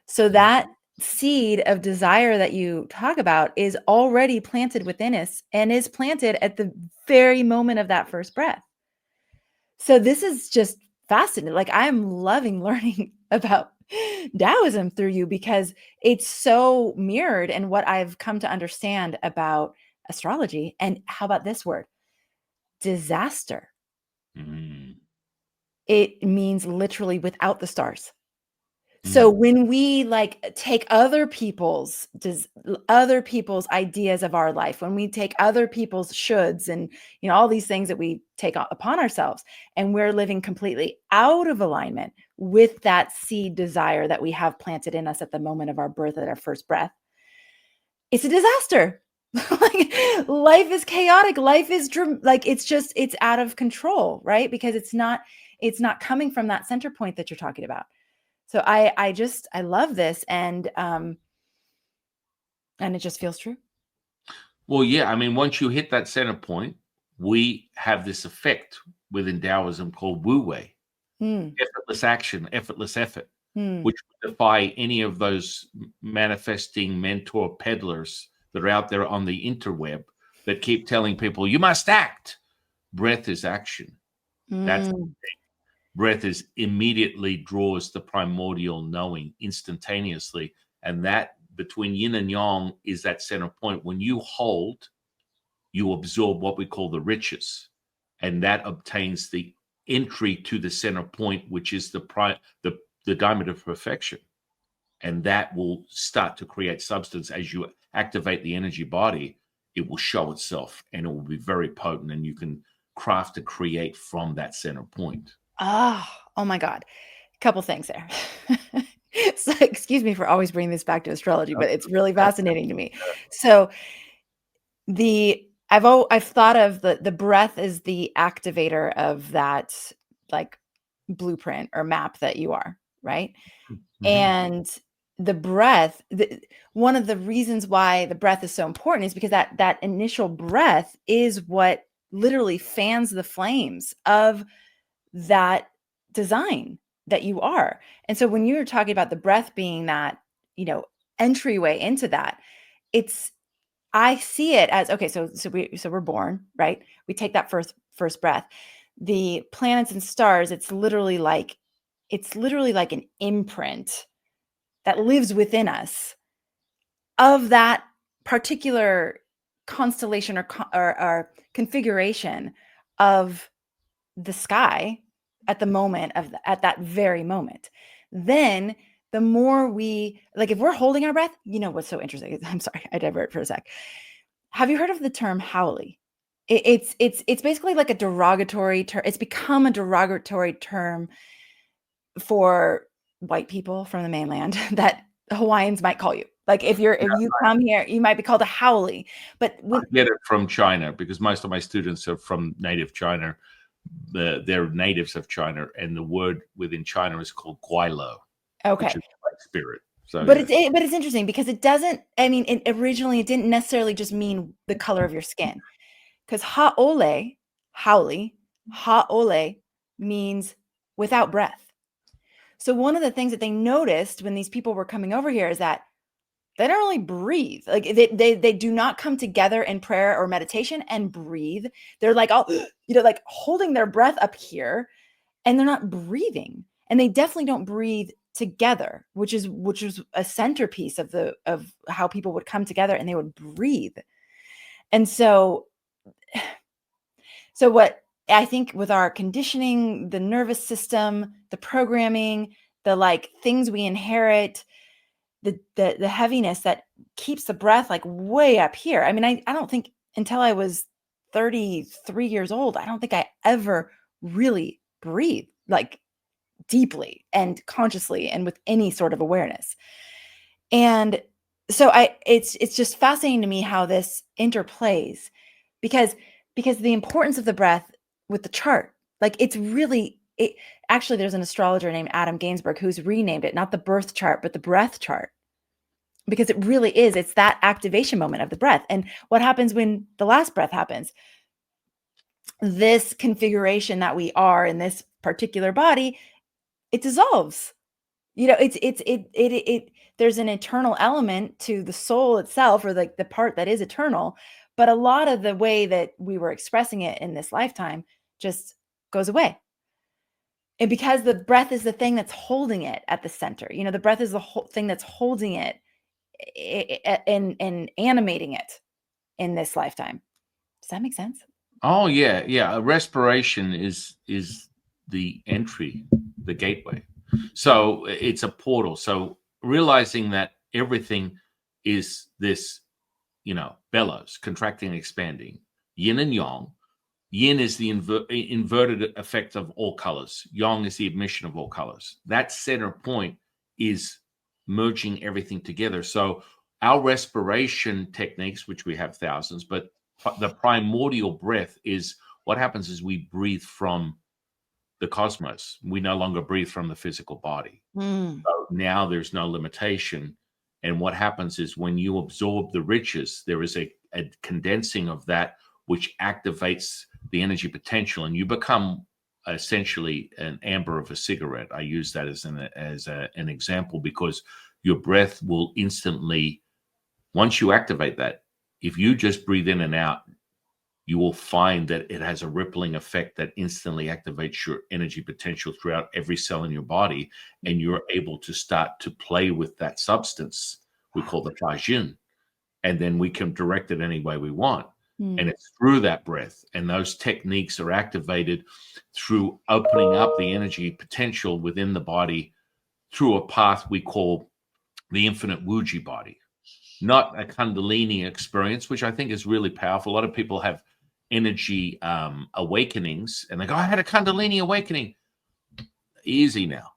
So that seed of desire that you talk about is already planted within us and is planted at the very moment of that first breath. So this is just fascinating. Like, I'm loving learning about Taoism through you because it's so mirrored in what I've come to understand about astrology. And how about this word? Disaster. Mhm. It means literally without the stars. So Mhm. when we like take other people's ideas of our life, when we take other people's shoulds and all these things that we take upon ourselves, and we're living completely out of alignment with that seed desire that we have planted in us at the moment of our birth, at our first breath, it's a disaster. Like, life is chaotic. Life is like, it's out of control, right? Because it's not coming from that center point that you're talking about. So I love this, and it just feels true. Well, yeah, I mean, once you hit that center point, we have this effect within Taoism called Wu Wei, Hmm. effortless action, effortless effort, Hmm. which would defy any of those manifesting mentor peddlers that are out there on the interweb that keep telling people, you must act. Breath is action. That's Mm. breath is immediately draws the primordial knowing instantaneously. And that between yin and yang is that center point. When you hold, you absorb what we call the riches, and that obtains the entry to the center point, which is the diamond of perfection. And that will start to create substance as you activate the energy body. It will show itself and it will be very potent, and you can craft to create from that center point. Oh my God. Couple things there. So excuse me for always bringing this back to astrology, but it's really fascinating to me. So I've thought of the breath as the activator of that, like, blueprint or map that you are, right? Mhm. And the breath, one of the reasons why the breath is so important is because that initial breath is what literally fans the flames of that design that you are. And so when you're talking about the breath being that, entryway into that, it's I see it as, okay, so we're born, right? We take that first breath. The planets and stars, it's literally like an imprint that lives within us of that particular constellation or configuration of the sky at the moment at that very moment. Then the more we, like, if we're holding our breath, what's so interesting? I'm sorry, I divert for a sec. Have you heard of the term howly? It's basically like a derogatory term. It's become a derogatory term for white people from the mainland that Hawaiians might call you. Like, if you come here, you might be called a howly. But I when get it from China because most of my students are from native China. They're natives of China, and the word within China is called guilo, which okay, is like spirit. So but yeah, it's interesting because it doesn't. I mean, originally it didn't necessarily just mean the color of your skin, because ha'ole, howly, ha'ole means without breath. So one of the things that they noticed when these people were coming over here is that They don't really breathe. Like they do not come together in prayer or meditation and breathe. They're like all, like holding their breath up here, and they're not breathing. And they definitely don't breathe together, which is a centerpiece of how people would come together and they would breathe. And so what I think with our conditioning, the nervous system, the programming, the like things we inherit, the heaviness that keeps the breath like way up here. I mean, I don't think until I was 33 years old, I don't think I ever really breathed like deeply and consciously and with any sort of awareness. And so it's just fascinating to me how this interplays, because the importance of the breath with the chart, like it's really it. Actually, there's an astrologer named Adam Gainsbourg who's renamed it not the birth chart but the breath chart, because it really is. It's that activation moment of the breath. And what happens when the last breath happens? This configuration that we are in this particular body, it dissolves. There's an eternal element to the soul itself, or like the part that is eternal, but a lot of the way that we were expressing it in this lifetime just goes away. And because the breath is the thing that's holding it at the center, the breath is the whole thing that's holding it and animating it in this lifetime. Does that make sense? Oh yeah, yeah. Respiration is the entry, the gateway. So it's a portal. So realizing that everything is this, bellows, contracting and expanding, yin and yang. Yin is the inverted effect of all colors. Yang is the emission of all colors. That center point is merging everything together. So our respiration techniques, which we have thousands, but the primordial breath is what happens is we breathe from the cosmos. We no longer breathe from the physical body. So now there's no limitation. And what happens is when you absorb the riches, there is a condensing of that, which activates the energy potential, and you become essentially an amber of a cigarette. I use that as an example, because your breath will instantly, once you activate that, if you just breathe in and out, you will find that it has a rippling effect that instantly activates your energy potential throughout every cell in your body, and you're able to start to play with that substance we call the Fajin, and then we can direct it any way we want. And it's through that breath, and those techniques are activated through opening up the energy potential within the body through a path we call the infinite Wuji body, not a Kundalini experience, which I think is really powerful. A lot of people have energy awakenings, and they go, I had a Kundalini awakening. Easy now,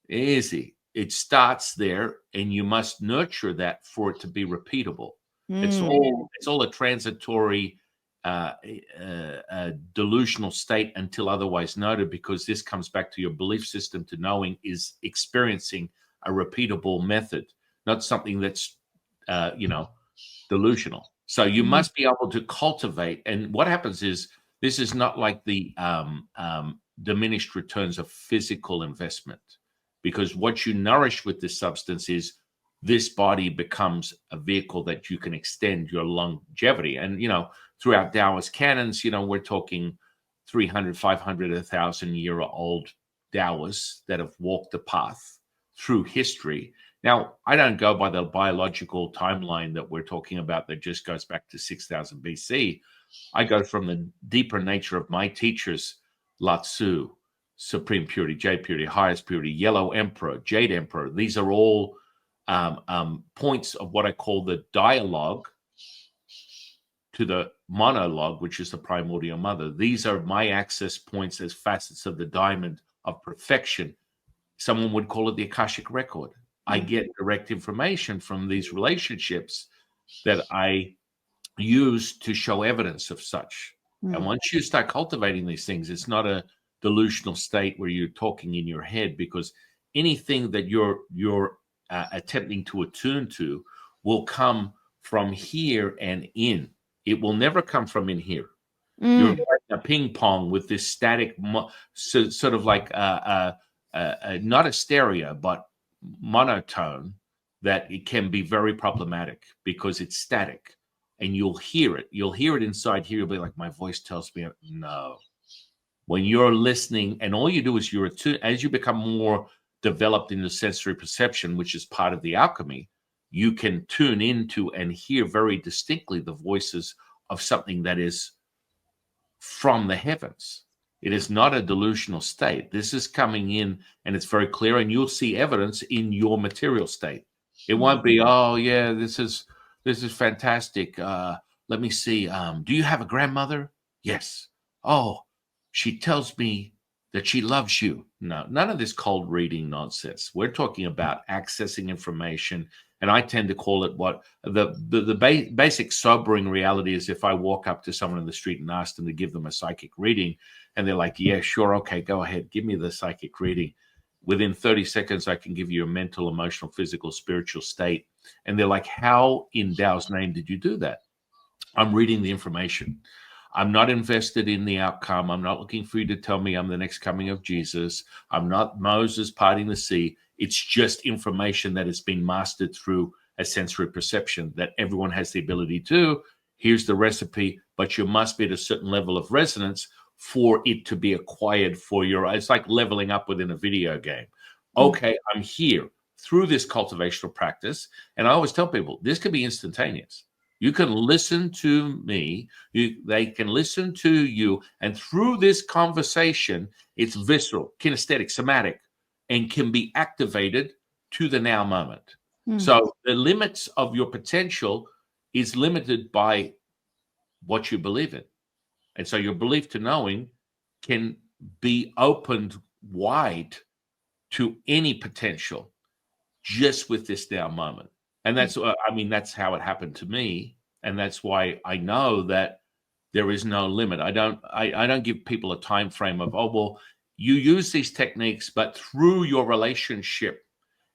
easy. It starts there, and you must nurture that for it to be repeatable. It's all a transitory delusional state until otherwise noted, because this comes back to your belief system to knowing is experiencing a repeatable method, not something that's delusional. So you must be able to cultivate. And what happens is, this is not like the diminished returns of physical investment, because what you nourish with this substance is this body becomes a vehicle that you can extend your longevity. And, throughout Taoist canons, we're talking 300, 500, 1,000-year-old Taoists that have walked the path through history. Now, I don't go by the biological timeline that we're talking about that just goes back to 6,000 BC. I go from the deeper nature of my teachers, Lao Tzu, Supreme Purity, Jade Purity, Highest Purity, Yellow Emperor, Jade Emperor. These are all points of what I call the dialogue to the monologue, which is the primordial mother. These are my access points as facets of the diamond of perfection. Someone would call it the Akashic record. I get direct information from these relationships that I use to show evidence of such. And once you start cultivating these things, it's not a delusional state where you're talking in your head, because anything that you're attempting to attune to will come from here and in. It will never come from in here. You're playing a ping pong with this static, sort of like not a stereo, but monotone that it can be very problematic because it's static, and you'll hear it. You'll hear it inside here. You'll be like, my voice tells me no. When you're listening, and all you do is you're attuned, as you become more developed in the sensory perception, which is part of the alchemy, you can tune into and hear very distinctly the voices of something that is from the heavens. It is not a delusional state. This is coming in, and it's very clear, and you'll see evidence in your material state. It won't be, oh yeah, this is fantastic. Let me see. Do you have a grandmother? Yes. Oh, she tells me that she loves you. No, none of this cold reading nonsense. We're talking about accessing information, and I tend to call it what the basic sobering reality is. If I walk up to someone in the street and ask them to give them a psychic reading, and they're like, yeah, sure, okay, go ahead, give me the psychic reading. Within 30 seconds, I can give you a mental, emotional, physical, spiritual state. And they're like, how in Tao's name did you do that? I'm reading the information. I'm not invested in the outcome. I'm not looking for you to tell me I'm the next coming of Jesus. I'm not Moses parting the sea. It's just information that has been mastered through a sensory perception that everyone has the ability to. Here's the recipe, but you must be at a certain level of resonance for it to be acquired for your, it's like leveling up within a video game. Okay, I'm here through this cultivational practice. And I always tell people, this can be instantaneous. You can listen to me, they can listen to you, and through this conversation, it's visceral, kinesthetic, somatic, and can be activated to the now moment. So the limits of your potential is limited by what you believe in. And so your belief to knowing can be opened wide to any potential just with this now moment. And that's, I mean, that's how it happened to me. And that's why I know that there is no limit. I don't give people a time frame of, oh, well, you use these techniques, but through your relationship,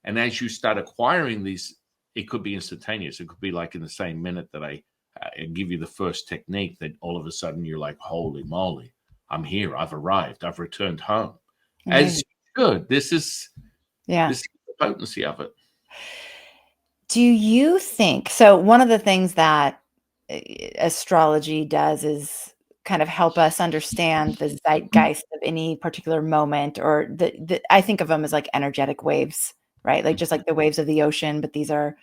and as you start acquiring these, it could be instantaneous. It could be like in the same minute that I give you the first technique, that all of a sudden you're like, holy moly, I'm here. I've arrived. I've returned home. As you should. This is the potency of it. Do you think, so one of the things that astrology does is kind of help us understand the zeitgeist of any particular moment, or I think of them as like energetic waves, right? Like just like the waves of the ocean, but these are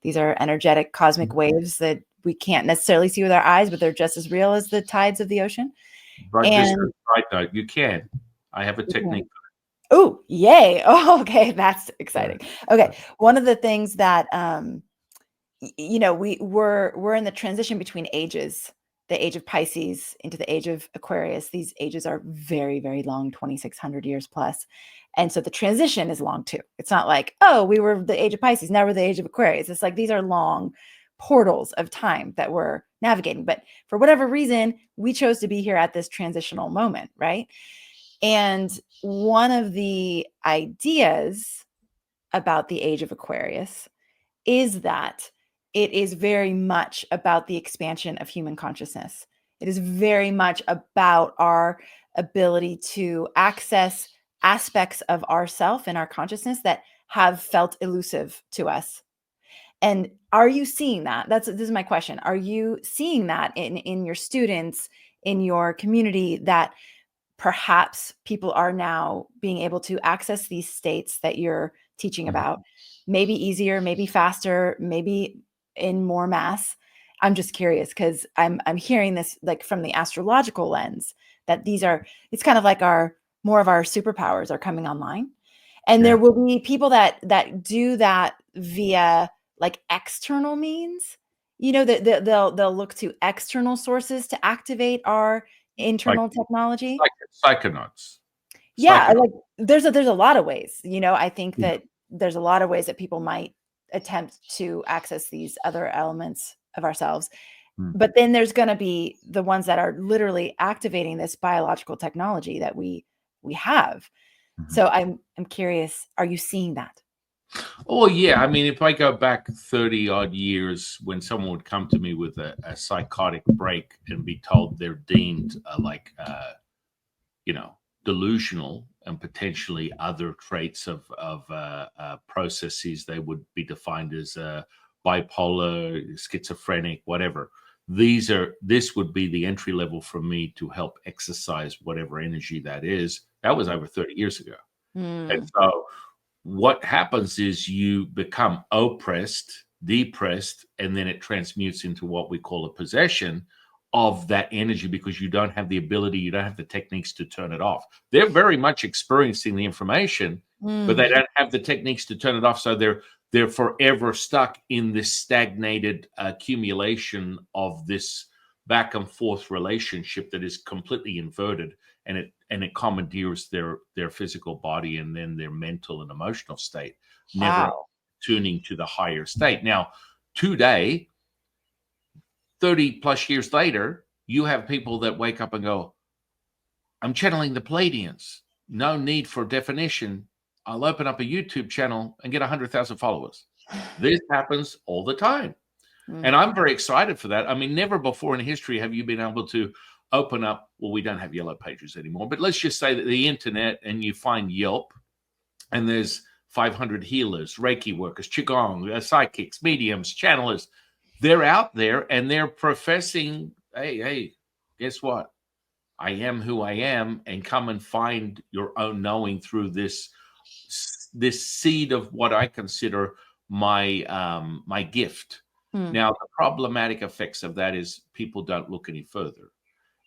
energetic cosmic waves that we can't necessarily see with our eyes, but they're just as real as the tides of the ocean. But just a side note, you can. I have a technique. Oh, yay. Oh, okay. That's exciting. Okay. One of the things that, you know, we're in the transition between ages, the age of Pisces into the age of Aquarius. These ages are very, very long, 2,600 years plus. And so the transition is long too. It's not like, oh, we were the age of Pisces, now we're the age of Aquarius. It's like, these are long portals of time that we're navigating. But for whatever reason, we chose to be here at this transitional moment, right? And one of the ideas about the age of Aquarius is that it is very much about the expansion of human consciousness. It is very much about our ability to access aspects of ourself and our consciousness that have felt elusive to us. And are you seeing that? This is my question. Are you seeing that in your students, in your community, that perhaps people are now being able to access these states that you're teaching about, maybe easier, maybe faster, maybe in more mass? I'm just curious, because I'm hearing this like from the astrological lens, that it's kind of like more of our superpowers are coming online. And there will be people that do that via like external means, you know, that they'll look to external sources to activate our internal technology. Like psychonauts. Yeah, like there's a lot of ways, you know. I think that there's a lot of ways that people might attempt to access these other elements of ourselves. But then there's going to be the ones that are literally activating this biological technology that we have. So I'm curious, are you seeing that? Oh, yeah. I mean, if I go back 30 odd years, when someone would come to me with a psychotic break and be told they're deemed you know, delusional and potentially other traits of processes. They would be defined as bipolar, schizophrenic, whatever. This would be the entry level for me to help exercise whatever energy that is. That was over 30 years ago. And so what happens is you become oppressed, depressed, and then it transmutes into what we call a possession of that energy, because you don't have the ability, you don't have the techniques to turn it off. They're very much experiencing the information, but they don't have the techniques to turn it off. So they're forever stuck in this stagnated accumulation of this back and forth relationship that is completely inverted, and it commandeers their physical body and then their mental and emotional state, never tuning to the higher state. Now, today, 30 plus years later, you have people that wake up and go, I'm channeling the Pleiadians. No need for definition. I'll open up a YouTube channel and get 100,000 followers. This happens all the time. And I'm very excited for that. I mean, never before in history have you been able to open up, well, we don't have yellow pages anymore, but let's just say that the internet, and you find Yelp, and there's 500 healers, Reiki workers, Qigong, psychics, mediums, channelers. They're out there and they're professing, hey, guess what? I am who I am, and come and find your own knowing through this seed of what I consider my gift. Now, the problematic effects of that is people don't look any further,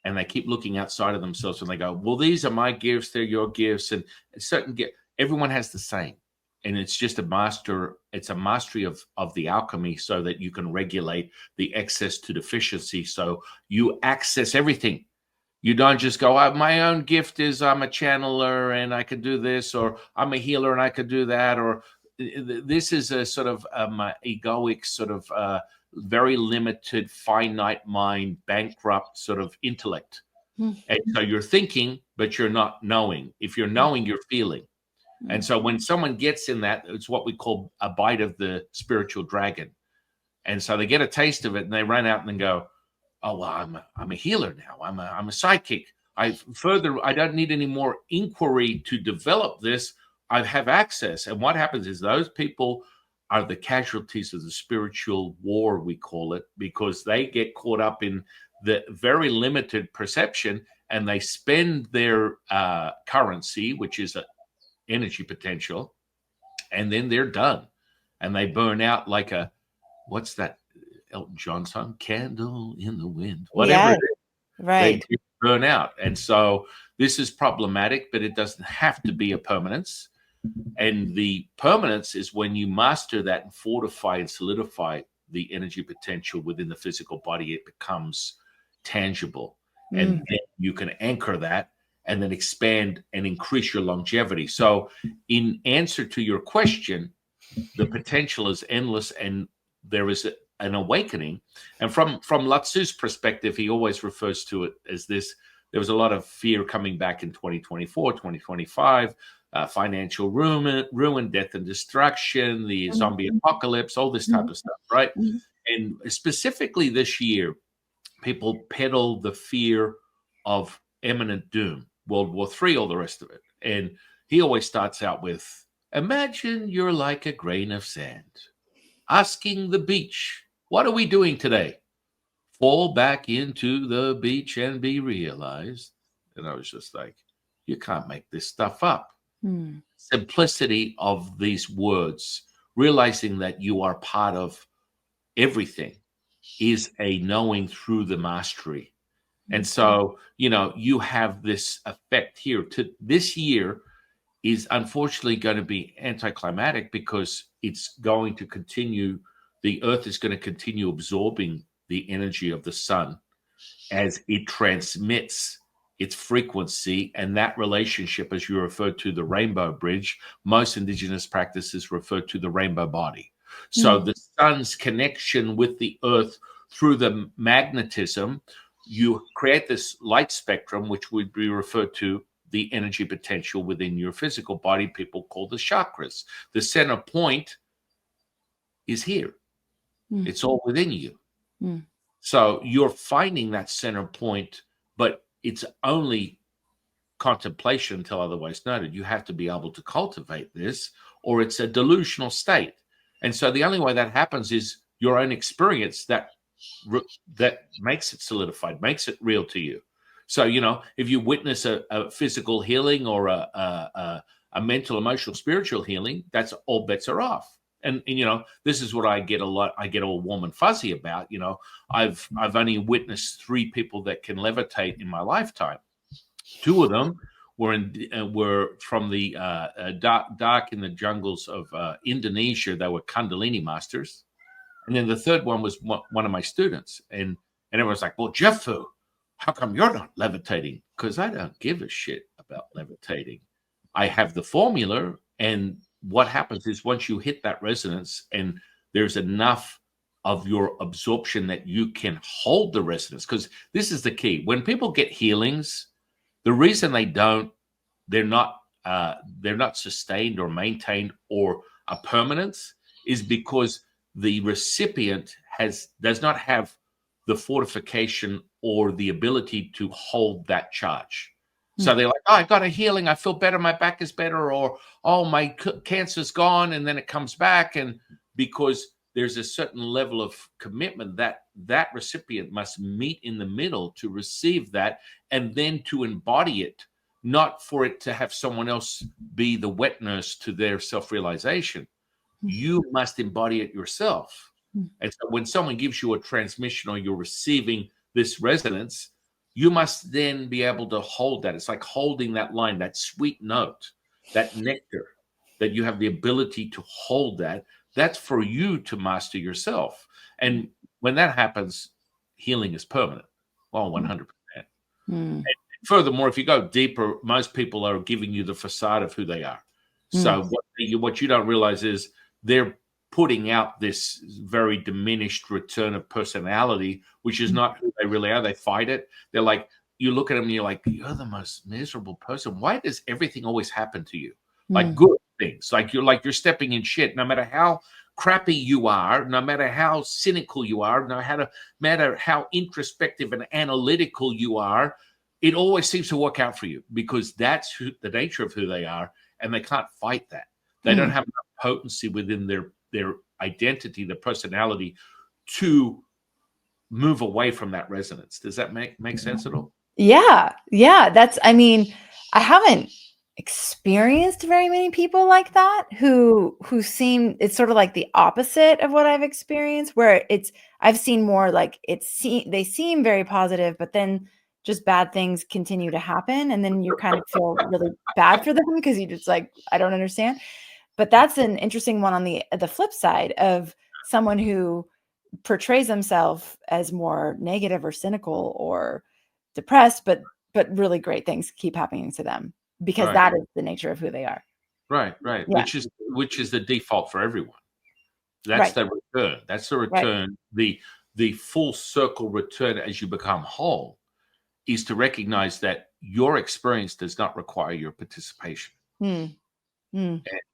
and they keep looking outside of themselves, and they go, well, these are my gifts, they're your gifts, and everyone has the same. And it's just it's a mastery of the alchemy, so that you can regulate the excess to deficiency. So you access everything. You don't just go, my own gift is I'm a channeler and I can do this, or I'm a healer and I could do that, or this is a sort of egoic, sort of very limited, finite mind, bankrupt sort of intellect. And so you're thinking, but you're not knowing. If you're knowing, you're feeling. And so when someone gets in that, it's what we call a bite of the spiritual dragon. And so they get a taste of it and they run out and go, oh, well, I'm a healer now. I'm a psychic. I don't need any more inquiry to develop this. I have access. And what happens is those people are the casualties of the spiritual war, we call it, because they get caught up in the very limited perception, and they spend their currency, which is energy potential, and then they're done. And they burn out like what's that Elton John song? Candle in the Wind. Whatever it is. Right. They burn out. And so this is problematic, but it doesn't have to be a permanence. And the permanence is when you master that and fortify and solidify the energy potential within the physical body, it becomes tangible. And then you can anchor that and then expand and increase your longevity. So in answer to your question, the potential is endless, and there is an awakening. And from Lao Tzu's perspective, he always refers to it as this. There was a lot of fear coming back in 2024, 2025, financial ruin, death and destruction, the zombie apocalypse, all this type of stuff, right? And specifically this year, people peddle the fear of imminent doom, World War III, all the rest of it. And he always starts out with, imagine you're like a grain of sand, asking the beach, what are we doing today? Fall back into the beach and be realized. And I was just like, you can't make this stuff up. Simplicity of these words, realizing that you are part of everything, is a knowing through the mastery. And so, you have this effect here. This year is unfortunately going to be anticlimactic, because it's going to continue. The earth is going to continue absorbing the energy of the sun as it transmits its frequency, and that relationship, as you referred to, the rainbow bridge, most indigenous practices refer to the rainbow body. So the sun's connection with the earth through the magnetism, you create this light spectrum, which would be referred to the energy potential within your physical body. People call the chakras. The center point is here. It's all within you. So you're finding that center point, but it's only contemplation until otherwise noted. You have to be able to cultivate this, or it's a delusional state. And so the only way that happens is your own experience that makes it solidified, makes it real to you. So, if you witness a physical healing or a mental, emotional, spiritual healing, that's all bets are off. And this is what I get a lot. I get all warm and fuzzy about. I've only witnessed 3 people that can levitate in my lifetime. 2 of them were from the dark in the jungles of Indonesia. They were Kundalini masters, and then the third one was one of my students. And everyone's like, "Well, Jeffu, how come you're not levitating?" Because I don't give a shit about levitating. I have the formula, and what happens is once you hit that resonance and there's enough of your absorption that you can hold the resonance, because this is the key. When people get healings, the reason they're not sustained or maintained or a permanence is because the recipient does not have the fortification or the ability to hold that charge. So they're like, "Oh, I got a healing. I feel better. My back is better." Or, "Oh, my cancer's gone." And then it comes back. And because there's a certain level of commitment that recipient must meet in the middle to receive that, and then to embody it, not for it to have someone else be the wet nurse to their self-realization. You must embody it yourself. And so when someone gives you a transmission or you're receiving this resonance, you must then be able to hold that. It's like holding that line, that sweet note, that nectar, that you have the ability to hold that. That's for you to master yourself. And when that happens, healing is permanent. Well, 100%. And furthermore, if you go deeper, most people are giving you the facade of who they are. So what you don't realize is they're putting out this very diminished return of personality, which is not who they really are. They fight it. They're like, you look at them and you're like, "You're the most miserable person. Why does everything always happen to you?" Like good things. Like you're stepping in shit. No matter how crappy you are, no matter how cynical you are, no matter how introspective and analytical you are, it always seems to work out for you because that's the nature of who they are, and they can't fight that. They don't have enough potency within their identity, their personality, to move away from that resonance. Does that make sense at all? Yeah. I haven't experienced very many people like that who seem, it's sort of like the opposite of what I've experienced, where I've seen more like they seem very positive, but then just bad things continue to happen. And then you kind of feel really bad for them because you just like, I don't understand. But that's an interesting one on the flip side of someone who portrays themselves as more negative or cynical or depressed, but really great things keep happening to them because Right. that is the nature of who they are. Right. Yeah. Which is the default for everyone. That's Right. the return. That's the return. Right. The full circle return as you become whole is to recognize that your experience does not require your participation.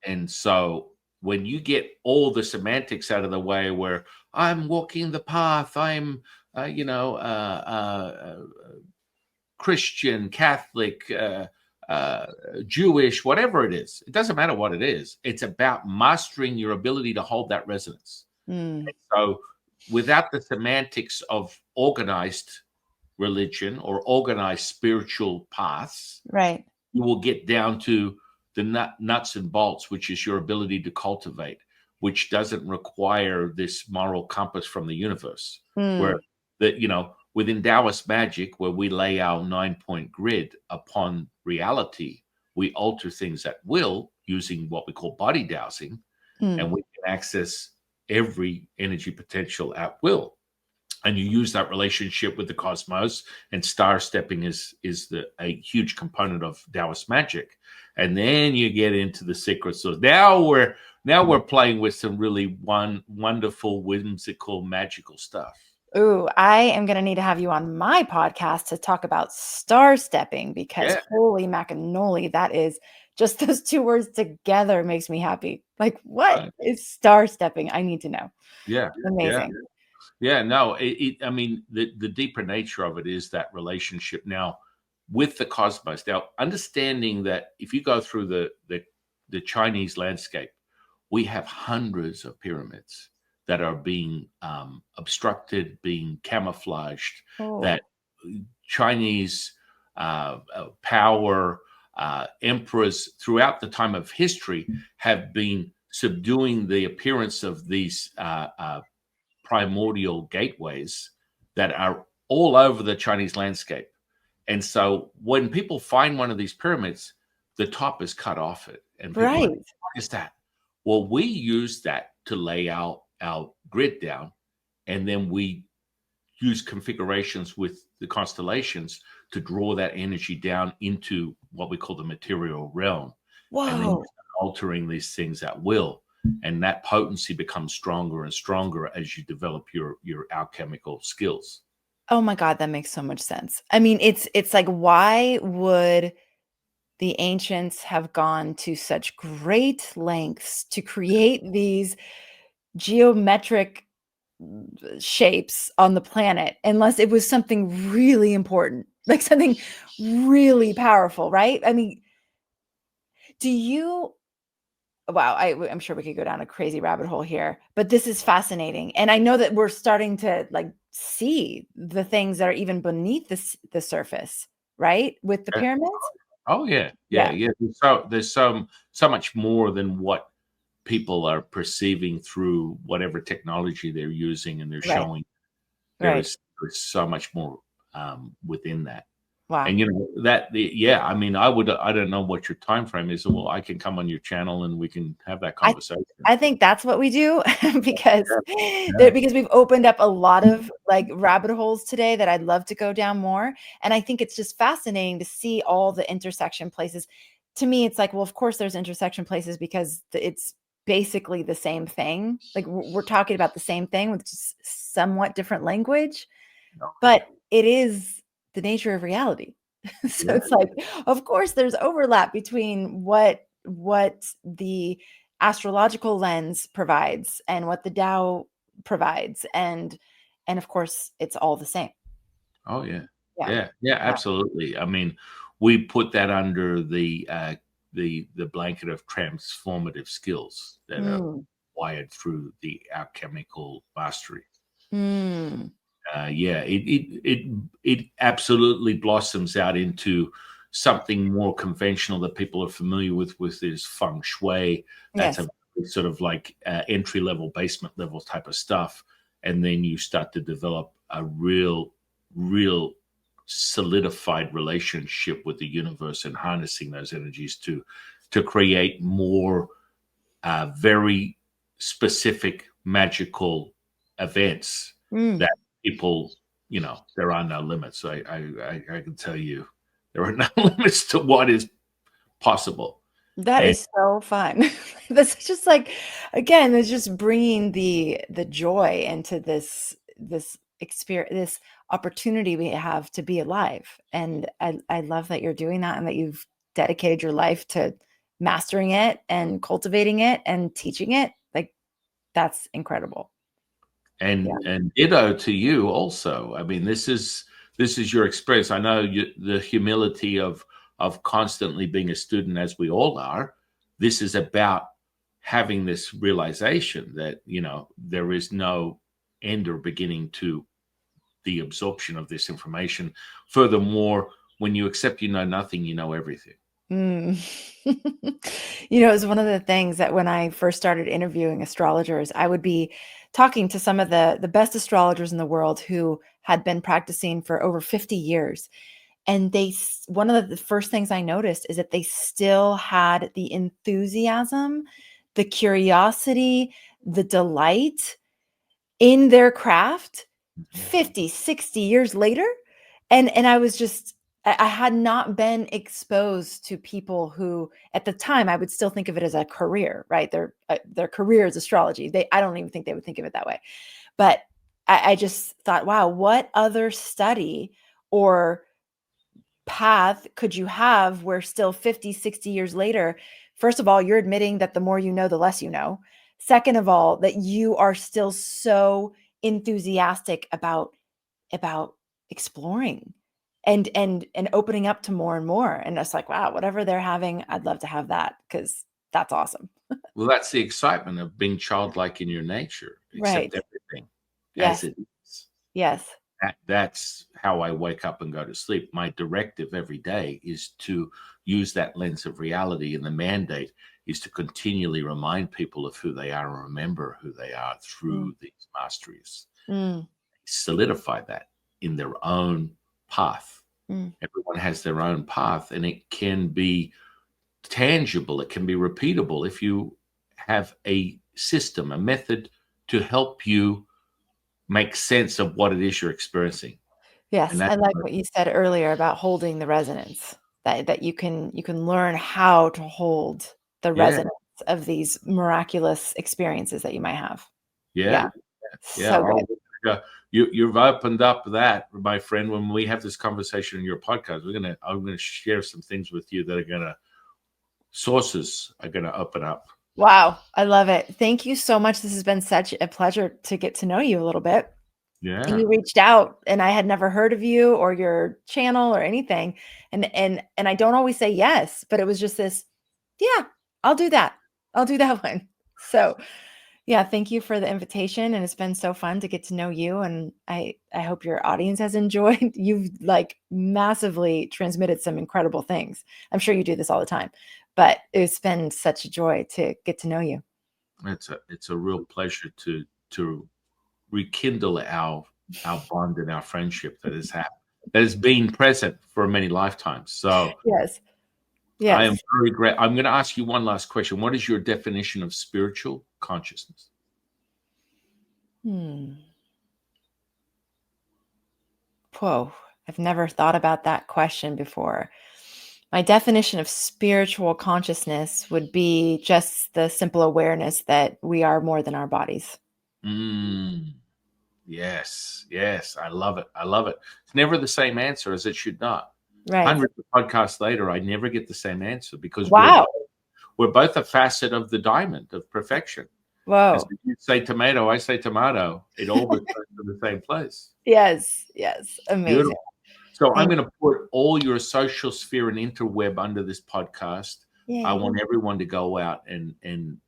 And so when you get all the semantics out of the way, where I'm walking the path, I'm, Christian, Catholic, Jewish, whatever it is, it doesn't matter what it is. It's about mastering your ability to hold that resonance. And so without the semantics of organized religion or organized spiritual paths, Right. you will get down to the nuts and bolts, which is your ability to cultivate, which doesn't require this moral compass from the universe. Where within Taoist magic, where we lay our 9-point grid upon reality, we alter things at will using what we call body dowsing, and we can access every energy potential at will. And you use that relationship with the cosmos, and star stepping is a huge component of Taoist magic. And then you get into the secrets. So now we're playing with some really wonderful, whimsical, magical stuff. Ooh, I am going to need to have you on my podcast to talk about star stepping because holy macanoli, that is just those 2 words together makes me happy. Like, what is star stepping? I need to know. Yeah. Amazing. Yeah, no, I mean, the deeper nature of it is that relationship. Now, with the cosmos. Now, understanding that if you go through the Chinese landscape, we have hundreds of pyramids that are being obstructed, being camouflaged, Oh, that Chinese power emperors throughout the time of history have been subduing the appearance of these primordial gateways that are all over the Chinese landscape. And so when people find one of these pyramids, the top is cut off it. And people are like, right. what is that? Well, we use that to lay out our grid down, and then we use configurations with the constellations to draw that energy down into what we call the material realm. And then you Whoa. start altering these things at will. And that potency becomes stronger and stronger as you develop your alchemical skills. Oh my God, that makes so much sense. I mean, it's like, why would the ancients have gone to such great lengths to create these geometric shapes on the planet unless it was something really important, like something really powerful, right? I mean, do you wow, I'm sure we could go down a crazy rabbit hole here, but this is fascinating. And I know that we're starting to like see the things that are even beneath the surface, right? With the Uh, pyramids? Oh yeah, yeah, Yeah, yeah. There's so much more than what people are perceiving through whatever technology they're using and they're right, showing. right. There's so much more within that. Wow. And yeah, I mean, I don't know what your time frame is. Well, I can come on your channel and we can have that I conversation. I think that's what we do because Yeah, yeah. because we've opened up a lot of like rabbit holes today that I'd love to go down more. And I think it's just fascinating to see all the intersection places. To me, it's like, well, of course there's intersection places because it's basically the same thing. Like we're talking about the same thing with just somewhat different language, Oh, yeah. but it is the nature of reality. So Yeah. it's like, of course, there's overlap between what the astrological lens provides and what the Tao provides, and of course, it's all the same. Oh, yeah. Yeah. Yeah, yeah, Wow. absolutely. I mean, we put that under the blanket of transformative skills that are Mm, wired through the alchemical mastery. mm. Yeah, it absolutely blossoms out into something more conventional that people are familiar with is feng shui. That's Yes. a sort of like entry level, basement level type of stuff, and then you start to develop a real solidified relationship with the universe and harnessing those energies to create more very specific magical events Mm. that people, there are no limits. I can tell you, there are no limits to what is possible. That And is so fun. That's just like, again, it's just bringing the joy into this experience, this opportunity we have to be alive. And I love that you're doing that and that you've dedicated your life to mastering it and cultivating it and teaching it. Like that's incredible. Yeah. and ditto to you also. I mean, this is your experience. I know the humility of constantly being a student, as we all are. This is about having this realization that there is no end or beginning to the absorption of this information. Furthermore, when you accept you know nothing, you know everything. Mm. You know, it was one of the things that when I first started interviewing astrologers, I would be talking to some of the best astrologers in the world who had been practicing for over 50 years. And one of the first things I noticed is that they still had the enthusiasm, the curiosity, the delight in their craft Mhm. 50, 60 years later. And I was just I had not been exposed to people who at the time I would still think of it as a career, right? Their career is astrology. I don't even think they would think of it that way. But I just thought, wow, what other study or path could you have where still 50, 60 years later, first of all, you're admitting that the more you know, the less you know. Second of all, that you are still so enthusiastic about exploring and opening up to more and more. And it's like, wow, whatever they're having, I'd love to have that, because that's awesome. Well, that's the excitement of being childlike in your nature. Right. Accept everything as Yes. it is. Yes. That's how I wake up and go to sleep. My directive every day is to use that lens of reality, and the mandate is to continually remind people of who they are and remember who they are through these masteries. Mm. Solidify that in their own path. Everyone has their own path, and it can be tangible, it can be repeatable if you have a system, a method to help you make sense of what it is you're experiencing. And Yes, I that's like what you said earlier about holding the resonance, that you can learn how to hold the yeah, resonance of these miraculous experiences that you might have. yeah, Yeah, yeah. so good. You've opened up that, my friend. When we have this conversation in your podcast, I'm gonna share some things with you that are gonna sources are gonna open up. Wow, I love it. Thank you so much. This has been such a pleasure to get to know you a little bit. Yeah, You reached out and I had never heard of you or your channel or anything. And I don't always say yes, but it was just this, yeah, I'll do that. I'll do that one. So yeah, thank you for the invitation. And it's been so fun to get to know you. And I hope your audience has enjoyed. You've like massively transmitted some incredible things. I'm sure you do this all the time, but it's been such a joy to get to know you. it's a real pleasure to rekindle our bond and our friendship that has been present for many lifetimes. So Yes. I am Yes. very great. I'm going to ask you one last question. What is your definition of spiritual consciousness? Hmm. Whoa, I've never thought about that question before. My definition of spiritual consciousness would be just the simple awareness that we are more than our bodies. Mm, yes, yes. I love it. I love it. It's never the same answer, as it should not. Right. Hundreds of podcasts later, I never get the same answer, because Wow. we're both a facet of the diamond of perfection. And so Whoa. you say tomato, I say tomato. It all returns to the same place. Yes. Yes. Amazing. Beautiful. So I'm Thank going to put all your social sphere and interweb under this podcast. I Yay. want everyone to go out and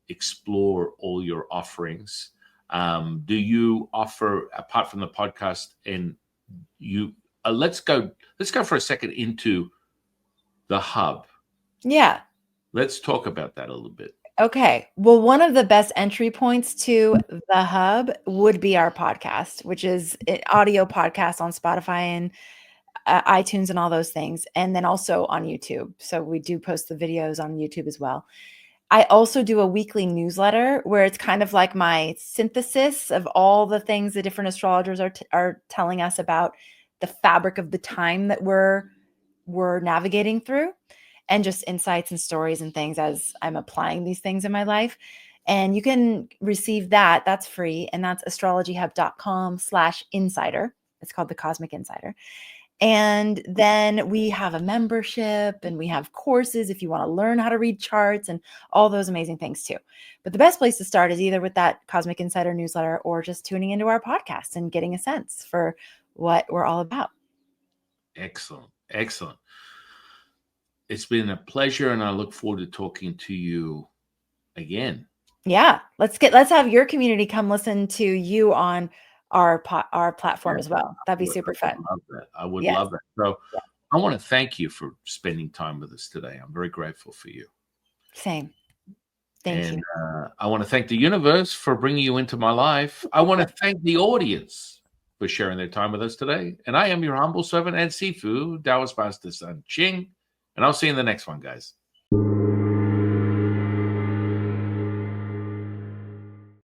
explore all your offerings. Do you offer, apart from the podcast, and you let's go for a second into the hub. Yeah. Let's talk about that a little bit. Okay. Well, one of the best entry points to the hub would be our podcast, which is an audio podcast on Spotify and iTunes and all those things. And then also on YouTube. So we do post the videos on YouTube as well. I also do a weekly newsletter where it's kind of like my synthesis of all the things the different astrologers are telling us about the fabric of the time that we're navigating through, and just insights and stories and things as I'm applying these things in my life. And you can receive that. That's free. And that's astrologyhub.com/insider. It's called the Cosmic Insider. And then we have a membership and we have courses if you want to learn how to read charts and all those amazing things too. But the best place to start is either with that Cosmic Insider newsletter or just tuning into our podcast and getting a sense for what we're all about. Excellent. Excellent. It's been a pleasure, and I look forward to talking to you again. Yeah, let's have your community come listen to you on our platform as well. That'd be super fun. Love that. I would Yes. love that. So Yeah. I want to thank you for spending time with us today. I'm very grateful for you. Same. Thank you. I want to thank the universe for bringing you into my life. I want to thank the audience for sharing their time with us today. And I am your humble servant and Sifu, Taoist Master San Qing. And I'll see you in the next one, guys.